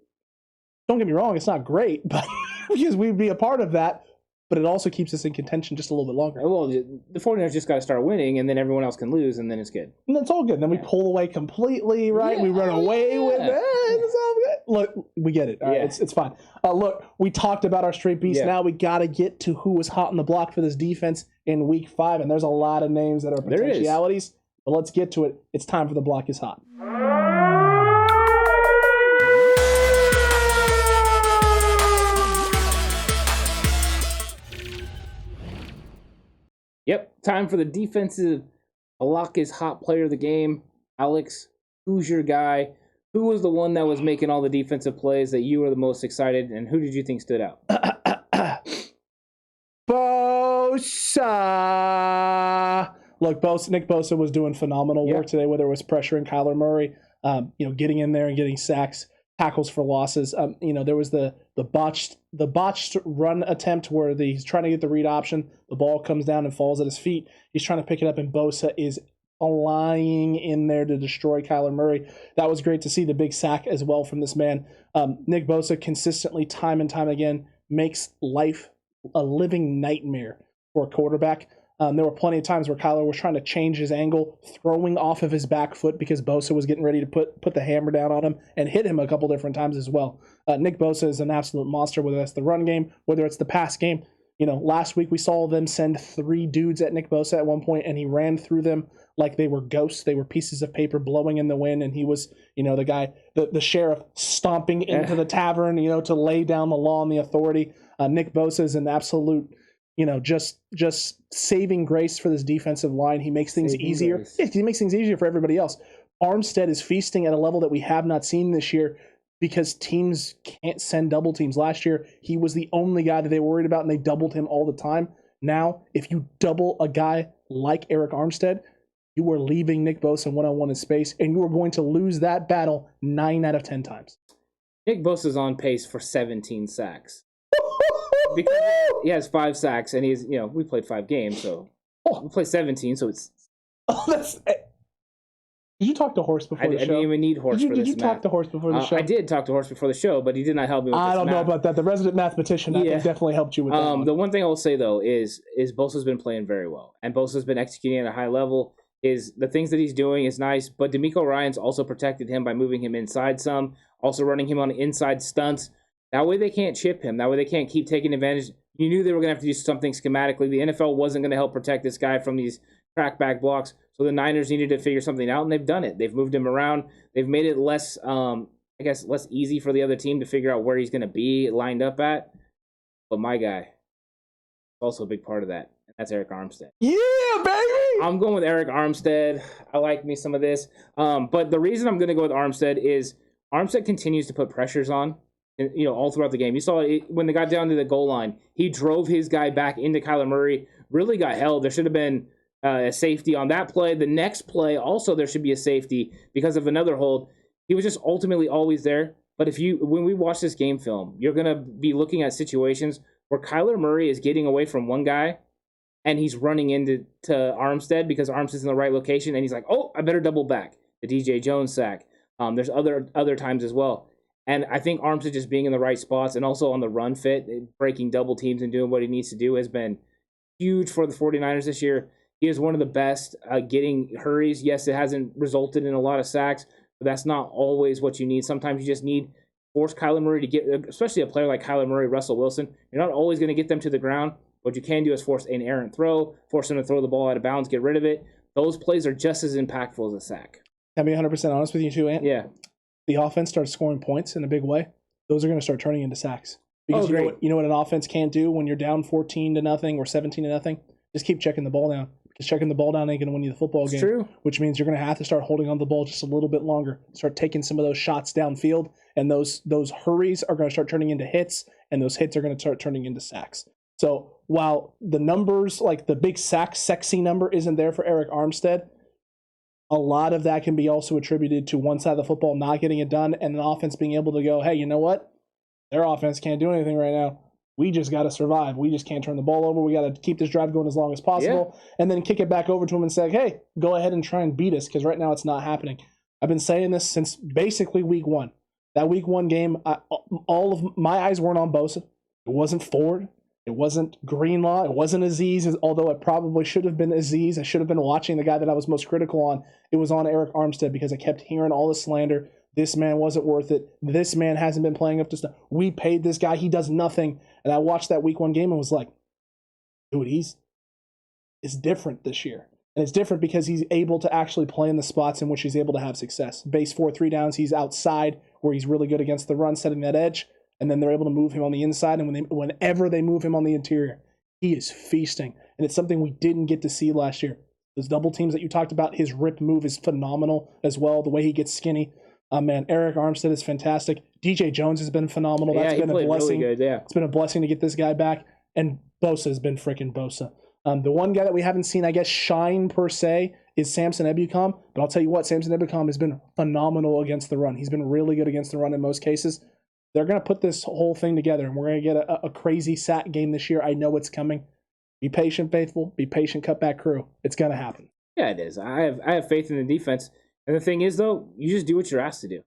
Don't get me wrong, it's not great, but because we'd be a part of that. But it also keeps us in contention just a little bit longer. Well, the 49ers just got to start winning, and then everyone else can lose, and then it's good. And that's all good. Then we pull away completely, right? Yeah. We run away with it. It's all good. Look, we get it. All right? It's fine. Look, we talked about our Straigh Beast. Now we got to get to who was hot on the block for this defense in Week 5, and there's a lot of names that are potentialities. But let's get to it. It's time for the Block is Hot. Yep, time for the defensive Block is Hot player of the game. Alex, who's your guy? Who was the one that was making all the defensive plays that you were the most excited, and who did you think stood out? Bosa. Look, Nick Bosa was doing phenomenal work today, whether it was pressuring Kyler Murray, getting in there and getting sacks, tackles for losses. There was the botched run attempt where he's trying to get the read option. The ball comes down and falls at his feet. He's trying to pick it up, and Bosa is flying in there to destroy Kyler Murray. That was great to see the big sack as well from this man. Nick Bosa consistently, time and time again, makes life a living nightmare for a quarterback. There were plenty of times where Kyler was trying to change his angle, throwing off of his back foot because Bosa was getting ready to put the hammer down on him and hit him a couple different times as well. Nick Bosa is an absolute monster, whether that's the run game, whether it's the pass game. Last week we saw them send 3 dudes at Nick Bosa at one point, and he ran through them like they were ghosts. They were pieces of paper blowing in the wind, and he was, the guy, the sheriff stomping into the tavern, to lay down the law and the authority. Nick Bosa is an absolute, just saving grace for this defensive line. He makes things easier. Yeah, he makes things easier for everybody else. Armstead is feasting at a level that we have not seen this year because teams can't send double teams. Last year, he was the only guy that they were worried about, and they doubled him all the time. Now, if you double a guy like Eric Armstead, you are leaving Nick Bosa one-on-one in space, and you are going to lose that battle 9 out of 10 times. Nick Bosa's on pace for 17 sacks. Because he has 5 sacks, and he's, we played 5 games, so we played 17, so it's... Did you talk to Horst before the show? I didn't even need Horst for this. Did you talk to Horst before the show? I did talk to Horst before the show, but he did not help me with this. I don't know about that. The resident mathematician, I think, definitely helped you with that one. The one thing I will say, though, is Bosa's been playing very well, and Bosa's been executing at a high level. The things that he's doing is nice, but DeMeco Ryans also protected him by moving him inside some, also running him on inside stunts. That way they can't chip him. That way they can't keep taking advantage. You knew they were going to have to do something schematically. The NFL wasn't going to help protect this guy from these crackback blocks. So the Niners needed to figure something out, and they've done it. They've moved him around. They've made it less easy for the other team to figure out where he's going to be lined up at. But my guy, also a big part of that. And that's Eric Armstead. Yeah, baby! I'm going with Eric Armstead. I like me some of this. But the reason I'm going to go with Armstead is Armstead continues to put pressures on, all throughout the game. You saw it when they got down to the goal line. He drove his guy back into Kyler Murray, really got held. There should have been a safety on that play. The next play, also there should be a safety because of another hold. He was just ultimately always there. But when we watch this game film, you're going to be looking at situations where Kyler Murray is getting away from one guy and he's running into Armstead because Armstead's in the right location, and he's like, oh, I better double back. The DJ Jones sack. There's other times as well. And I think Armstead just being in the right spots and also on the run fit, breaking double teams and doing what he needs to do has been huge for the 49ers this year. He is one of the best getting hurries. Yes, it hasn't resulted in a lot of sacks, but that's not always what you need. Sometimes you just need force Kyler Murray to get, especially a player like Kyler Murray, Russell Wilson. You're not always going to get them to the ground. What you can do is force an errant throw, force them to throw the ball out of bounds, get rid of it. Those plays are just as impactful as a sack. Can I be 100% honest with you too, Ant? Yeah. The offense starts scoring points in a big way. Those are going to start turning into sacks. Because you know what an offense can't do when you're down 14-0 or 17-0? Just keep checking the ball down. Because checking the ball down ain't going to win you the football game. True. Which means you're going to have to start holding on to the ball just a little bit longer. Start taking some of those shots downfield, and those hurries are going to start turning into hits, and those hits are going to start turning into sacks. So while the numbers, like the big sack sexy number, isn't there for Eric Armstead, a lot of that can be also attributed to one side of the football not getting it done and an offense being able to go, hey, you know what? Their offense can't do anything right now. We just got to survive. We just can't turn the ball over. We got to keep this drive going as long as possible and then kick it back over to them and say, hey, go ahead and try and beat us, because right now it's not happening. I've been saying this since basically week 1. That week 1 game, all of my eyes weren't on Bosa. It wasn't Ford. It wasn't Greenlaw. It wasn't Aziz, although it probably should have been Aziz. I should have been watching the guy that I was most critical on. It was on Eric Armstead because I kept hearing all the slander. This man wasn't worth it. This man hasn't been playing up to stuff. We paid this guy. He does nothing. And I watched that week 1 game and was like, dude, it's different this year. And it's different because he's able to actually play in the spots in which he's able to have success. Base 4-3 downs, he's outside where he's really good against the run, setting that edge. And then they're able to move him on the inside. And whenever they move him on the interior, he is feasting. And it's something we didn't get to see last year. Those double teams that you talked about, his rip move is phenomenal as well. The way he gets skinny. Man, Eric Armstead is fantastic. DJ Jones has been phenomenal. That's been a blessing. Really good, yeah. It's been a blessing to get this guy back. And Bosa has been freaking Bosa. The one guy that we haven't seen, I guess, shine per se is Samson Ebukam. But I'll tell you what, Samson Ebukam has been phenomenal against the run. He's been really good against the run in most cases. They're going to put this whole thing together, and we're going to get a crazy sack game this year. I know it's coming. Be patient, faithful. Be patient, cutback crew. It's going to happen. Yeah, it is. I have faith in the defense. And the thing is, though, you just do what you're asked to do.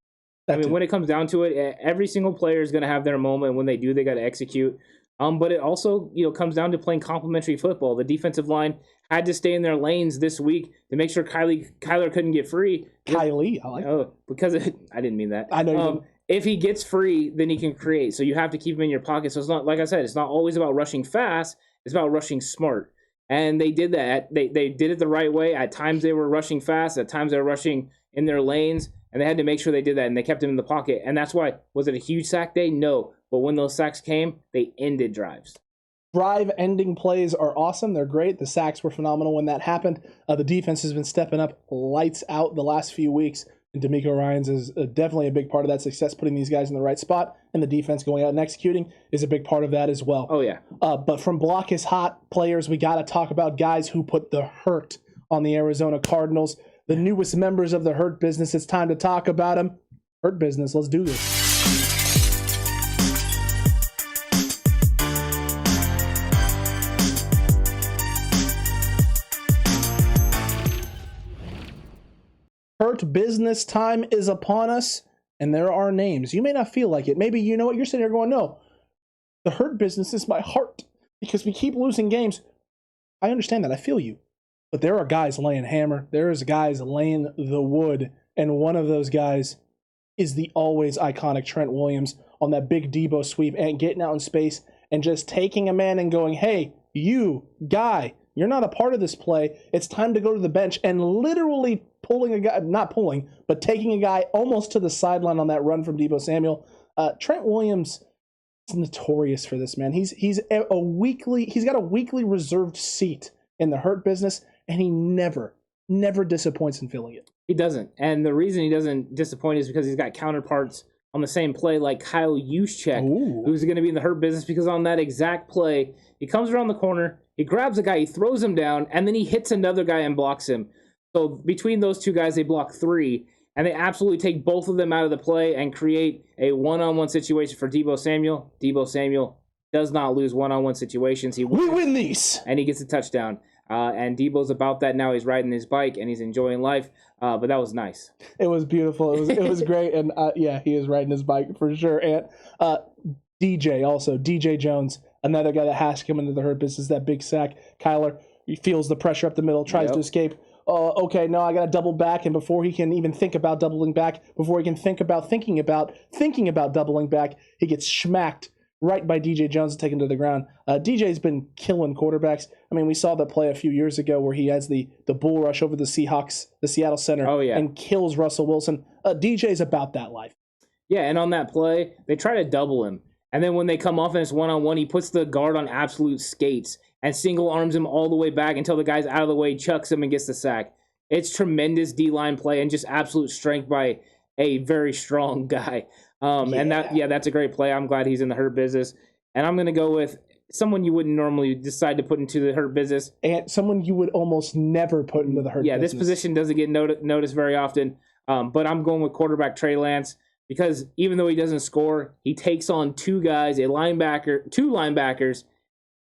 When it comes down to it, every single player is going to have their moment. When they do, they got to execute. But it also, comes down to playing complementary football. The defensive line had to stay in their lanes this week to make sure Kyler couldn't get free. Kylie, I like that. I didn't mean that. I know you didn't. If he gets free, then he can create. So you have to keep him in your pocket. So it's not, like I said, it's not always about rushing fast. It's about rushing smart. And they did that. They did it the right way. At times they were rushing fast. At times they were rushing in their lanes. And they had to make sure they did that. And they kept him in the pocket. And that's why, was it a huge sack day? No. But when those sacks came, they ended drives. Drive-ending plays are awesome. They're great. The sacks were phenomenal when that happened. The defense has been stepping up lights out the last few weeks. And DeMeco Ryans is definitely a big part of that success, putting these guys in the right spot. And the defense going out and executing is a big part of that as well. Oh, yeah. But from block is hot players, we got to talk about guys who put the hurt on the Arizona Cardinals. The newest members of the Hurt Business. It's time to talk about them. Hurt Business, let's do this. Hurt Business time is upon us, and there are names. You may not feel like it. Maybe you know what? You're sitting there going, no, the Hurt Business is my heart because we keep losing games. I understand that. I feel you. But there are guys laying hammer. There's guys laying the wood, and one of those guys is the always iconic Trent Williams on that big Debo sweep and getting out in space and just taking a man and going, hey, you guy, you're not a part of this play. It's time to go to the bench, and literally pulling a guy, not pulling, but taking a guy almost to the sideline on that run from Debo Samuel. Trent Williams is notorious for this, man. He's got a weekly reserved seat in the Hurt Business, and he never disappoints in filling it. He doesn't. And the reason he doesn't disappoint is because he's got counterparts on the same play like Kyle Juszczyk, who's going to be in the Hurt Business because on that exact play, he comes around the corner, he grabs a guy, he throws him down, and then he hits another guy and blocks him. So between those two guys, they block 3, and they absolutely take both of them out of the play and create a one-on-one situation for Debo Samuel. Debo Samuel does not lose one-on-one situations. We win these! And he gets a touchdown. And Debo's about that now. He's riding his bike, and he's enjoying life. But that was nice. It was beautiful. It was great. And, yeah, he is riding his bike for sure. And DJ Jones, another guy that has to come into the Hurt Business, that big sack. Kyler, he feels the pressure up the middle, tries to escape. Okay, no, I got to double back. And before he can even think about doubling back, before he can think about thinking about doubling back, he gets smacked right by DJ Jones and taken to the ground. DJ's been killing quarterbacks. I mean, we saw that play a few years ago where he has the bull rush over the Seahawks, the Seattle center, and kills Russell Wilson. DJ's about that life. Yeah, and on that play, they try to double him. And then when they come off and it's one-on-one, he puts the guard on absolute skates and single arms him all the way back until the guy's out of the way, chucks him, and gets the sack. It's tremendous D-line play and just absolute strength by a very strong guy. That's a great play. I'm glad he's in the Hurt Business. And I'm going to go with someone you wouldn't normally decide to put into the Hurt Business. And someone you would almost never put into the Hurt Business. Yeah, this position doesn't get noticed very often. But I'm going with quarterback Trey Lance because even though he doesn't score, he takes on two linebackers,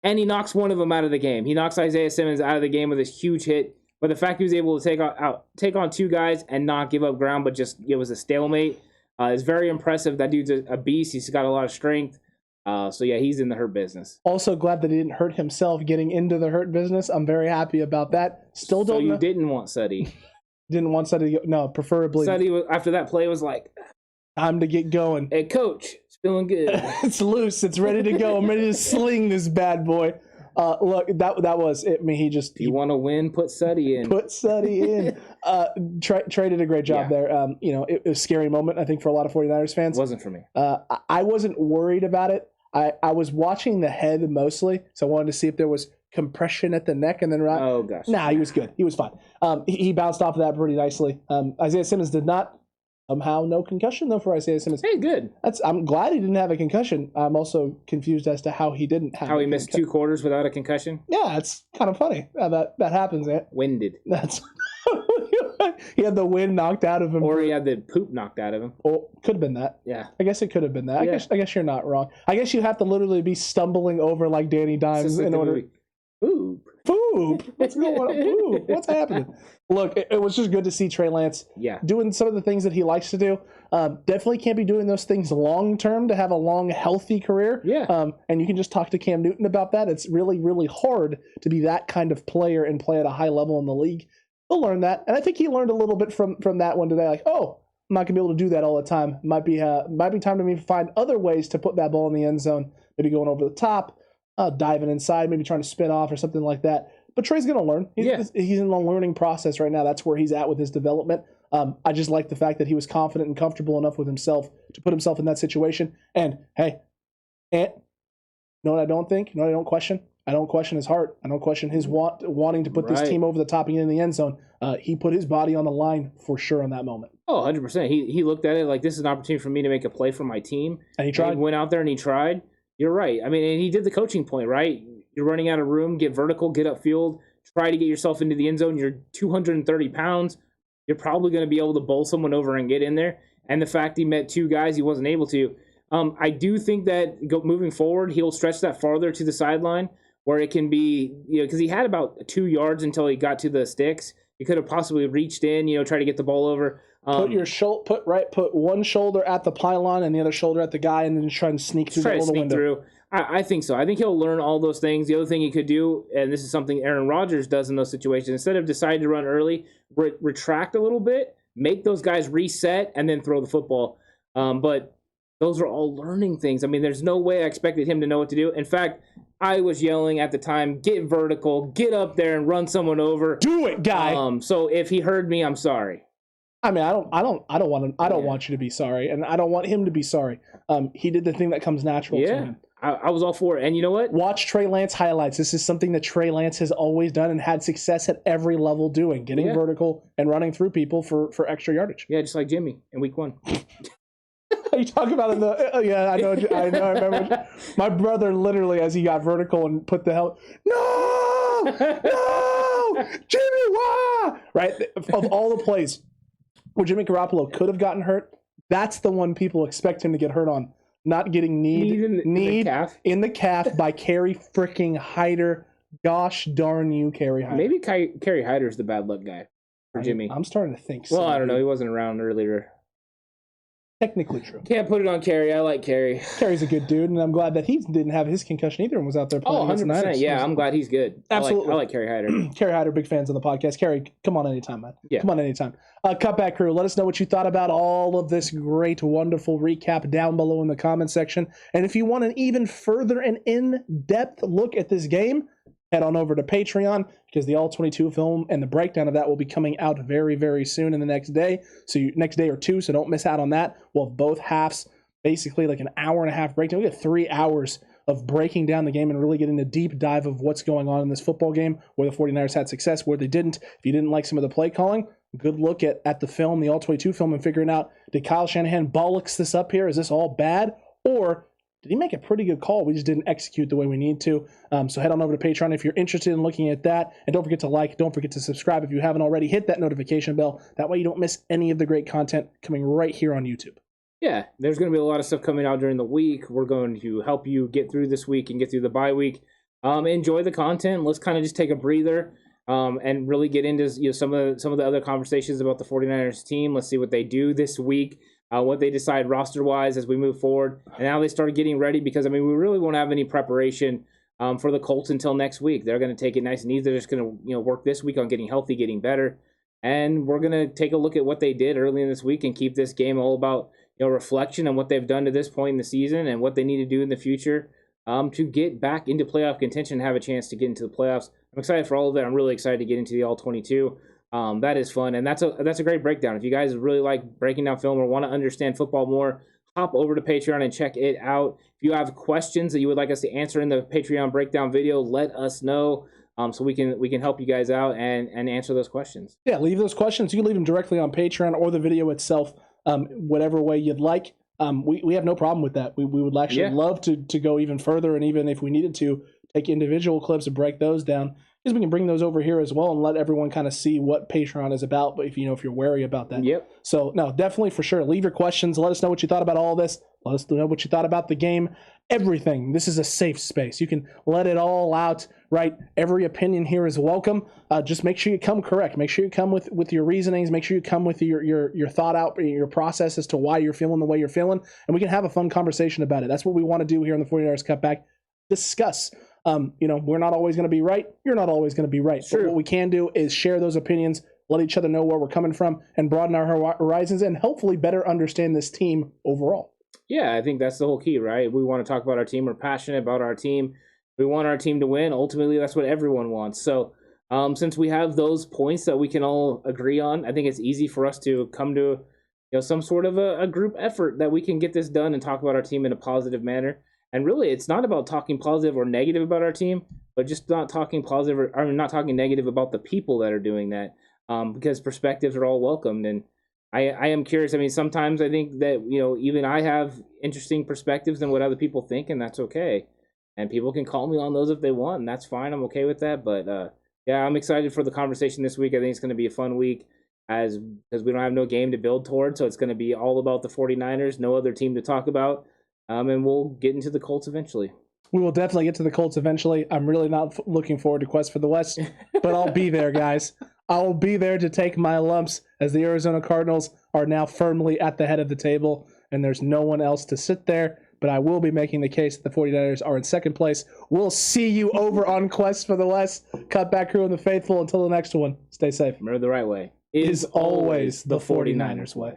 and he knocks one of them out of the game. He knocks Isaiah Simmons out of the game with this huge hit. But the fact he was able to take on two guys and not give up ground, but just it was a stalemate, is very impressive. That dude's a beast. He's got a lot of strength. He's in the Hurt Business. Also glad that he didn't hurt himself getting into the Hurt Business. I'm very happy about that. Still don't know. Didn't want Suddy. Didn't want Suddy to go. No, preferably. Suddy, after that play, was like, time to get going. Hey, coach, it's feeling good. It's loose. It's ready to go. I'm ready to sling this bad boy. Look, that was it. I mean, if you want to win, put Suddy in. Put Suddy in. Trey did a great job there. It was a scary moment, I think, for a lot of 49ers fans. It wasn't for me. I wasn't worried about it. I was watching the head mostly, so I wanted to see if there was compression at the neck. And then, oh, gosh. Nah, he was good. He was fine. He bounced off of that pretty nicely. Isaiah Simmons did not. Somehow no concussion, though, for Isaiah Simmons. Hey, good. I'm glad he didn't have a concussion. I'm also confused as to how he didn't have How he missed 2 quarters without a concussion? Yeah, it's kind of funny how that happens, Ant. Winded. That's he had the wind knocked out of him. Or he had the poop knocked out of him. Or could have been that. Yeah. I guess it could have been that. Yeah. I guess you're not wrong. I guess you have to literally be stumbling over like Danny Dimes in order. Poop. What's going on? Poop. What's happening? Look, it was just good to see Trey Lance doing some of the things that he likes to do. Definitely can't be doing those things long term to have a long, healthy career. Yeah. And you can just talk to Cam Newton about that. It's really, really hard to be that kind of player and play at a high level in the league. He'll learn that. And I think he learned a little bit from that one today. Like, oh, I'm not going to be able to do that all the time. Might be time to me find other ways to put that ball in the end zone. Maybe going over the top, diving inside, maybe trying to spin off or something like that. But Trey's going to learn. He's in the learning process right now. That's where he's at with his development. I just like the fact that he was confident and comfortable enough with himself to put himself in that situation. And, hey, Ant, know what I don't think? You know what I don't question? I don't question his heart. I don't question his wanting to put this team over the top and get in the end zone. He put his body on the line for sure on that moment. Oh, 100%. He looked at it like, this is an opportunity for me to make a play for my team. And he tried. He went out there and he tried. You're right. I mean, and he did the coaching point, right? You're running out of room, get vertical, get upfield, try to get yourself into the end zone. You're 230 pounds. You're probably going to be able to bowl someone over and get in there. And the fact he met two guys he wasn't able to. I do think that moving forward, he'll stretch that farther to the sideline where it can be, because he had about 2 yards until he got to the sticks. He could have possibly reached in, try to get the ball over. Put one shoulder at the pylon and the other shoulder at the guy, and then just try and sneak through the little window. I think so. I think he'll learn all those things. The other thing he could do, and this is something Aaron Rodgers does in those situations, instead of deciding to run early, retract a little bit, make those guys reset, and then throw the football. But those are all learning things. I mean, there's no way I expected him to know what to do. In fact, I was yelling at the time, get vertical, get up there and run someone over. Do it, guy. So if he heard me, I'm sorry. I mean, I don't want you to be sorry, and I don't want him to be sorry. He did the thing that comes natural to him. I was all for it. And you know what? Watch Trey Lance highlights. This is something that Trey Lance has always done and had success at every level doing, getting vertical and running through people for extra yardage. Yeah, just like Jimmy in week 1. Are you talking about in the? I know. I remember. My brother literally, as he got vertical and put the hell. No, Jimmy, why? Right, of all the plays where Jimmy Garoppolo could have gotten hurt, that's the one people expect him to get hurt on. Not getting knee in the calf by Kerry freaking Hyder. Gosh darn you, Kerry Hyder. Maybe Kerry Hyder's the bad luck guy for Jimmy. I'm starting to think so. Well, I don't know. He wasn't around earlier. Technically true. Can't put it on Kerry. I like Kerry. Kerry's a good dude, and I'm glad that he didn't have his concussion either and was out there playing. 100%. Yeah, I'm glad he's good. Absolutely. I like Kerry Hyder. Kerry Hyder, big fans of the podcast. Kerry, come on anytime, man. Yeah. Come on anytime. Cutback crew, let us know what you thought about all of this great, wonderful recap down below in the comment section. And if you want an even further and in-depth look at this game, head on over to Patreon, because the All-22 film and the breakdown of that will be coming out very, very soon in the next day. Next day or two, so don't miss out on that. We'll have both halves, basically like an hour and a half breakdown. We get 3 hours of breaking down the game and really getting a deep dive of what's going on in this football game, where the 49ers had success, where they didn't. If you didn't like some of the play calling, good look at the film, the All-22 film, and figuring out, did Kyle Shanahan bollocks this up here? Is this all bad? Or did he make a pretty good call? We just didn't execute the way we need to. So head on over to Patreon if you're interested in looking at that. And don't forget to like, don't forget to subscribe if you haven't already. Hit that notification bell. That way you don't miss any of the great content coming right here on YouTube. Yeah, there's going to be a lot of stuff coming out during the week. We're going to help you get through this week and get through the bye week. Enjoy the content. Let's kind of just take a breather and really get into some of the other conversations about the 49ers team. Let's see what they do this week. What they decide roster-wise as we move forward, and how they start getting ready, because, we really won't have any preparation for the Colts until next week. They're going to take it nice and easy. They're just going to work this week on getting healthy, getting better, and we're going to take a look at what they did early in this week and keep this game all about reflection on what they've done to this point in the season and what they need to do in the future to get back into playoff contention and have a chance to get into the playoffs. I'm excited for all of that. I'm really excited to get into the All-22. That is fun, and that's a great breakdown. If you guys really like breaking down film or want to understand football more, hop over to Patreon and check it out. If you have questions that you would like us to answer in the Patreon breakdown video, let us know so we can help you guys out and answer those questions. Yeah, leave those questions. You can leave them directly on Patreon or the video itself, whatever way you'd like. We have no problem with that. We would actually love to go even further, and even if we needed to, take individual clips and break those down, because we can bring those over here as well and let everyone kind of see what Patreon is about. But if you're wary about that. Yep. So no, definitely for sure. Leave your questions. Let us know what you thought about all of this. Let us know what you thought about the game. Everything. This is a safe space. You can let it all out, right? Every opinion here is welcome. Just make sure you come correct. Make sure you come with your reasonings. Make sure you come with your thought out, your process as to why you're feeling the way you're feeling. And we can have a fun conversation about it. That's what we want to do here on the 49ers Cutback. Discuss. We're not always going to be right. You're not always going to be right. But what we can do is share those opinions, let each other know where we're coming from, and broaden our horizons and hopefully better understand this team overall. Yeah, I think that's the whole key, right? We want to talk about our team. We're passionate about our team. We want our team to win. Ultimately, that's what everyone wants. So since we have those points that we can all agree on, I think it's easy for us to come to some sort of a group effort that we can get this done and talk about our team in a positive manner. And really, it's not about talking positive or negative about our team, but just not talking positive or not talking negative about the people that are doing that, because perspectives are all welcomed. And I am curious. I mean, sometimes I think that, even I have interesting perspectives than what other people think, and that's okay. And people can call me on those if they want, and that's fine. I'm okay with that. But, yeah, I'm excited for the conversation this week. I think it's going to be a fun week because we don't have no game to build toward, so it's going to be all about the 49ers, no other team to talk about, and we'll get into the Colts eventually. We will definitely get to the Colts eventually. I'm really not looking forward to Quest for the West, but I'll be there, guys. I'll be there to take my lumps as the Arizona Cardinals are now firmly at the head of the table, and there's no one else to sit there. But I will be making the case that the 49ers are in second place. We'll see you over on Quest for the West. Cutback Crew and the Faithful. Until the next one, stay safe. Remember, the right way is always the 49ers way.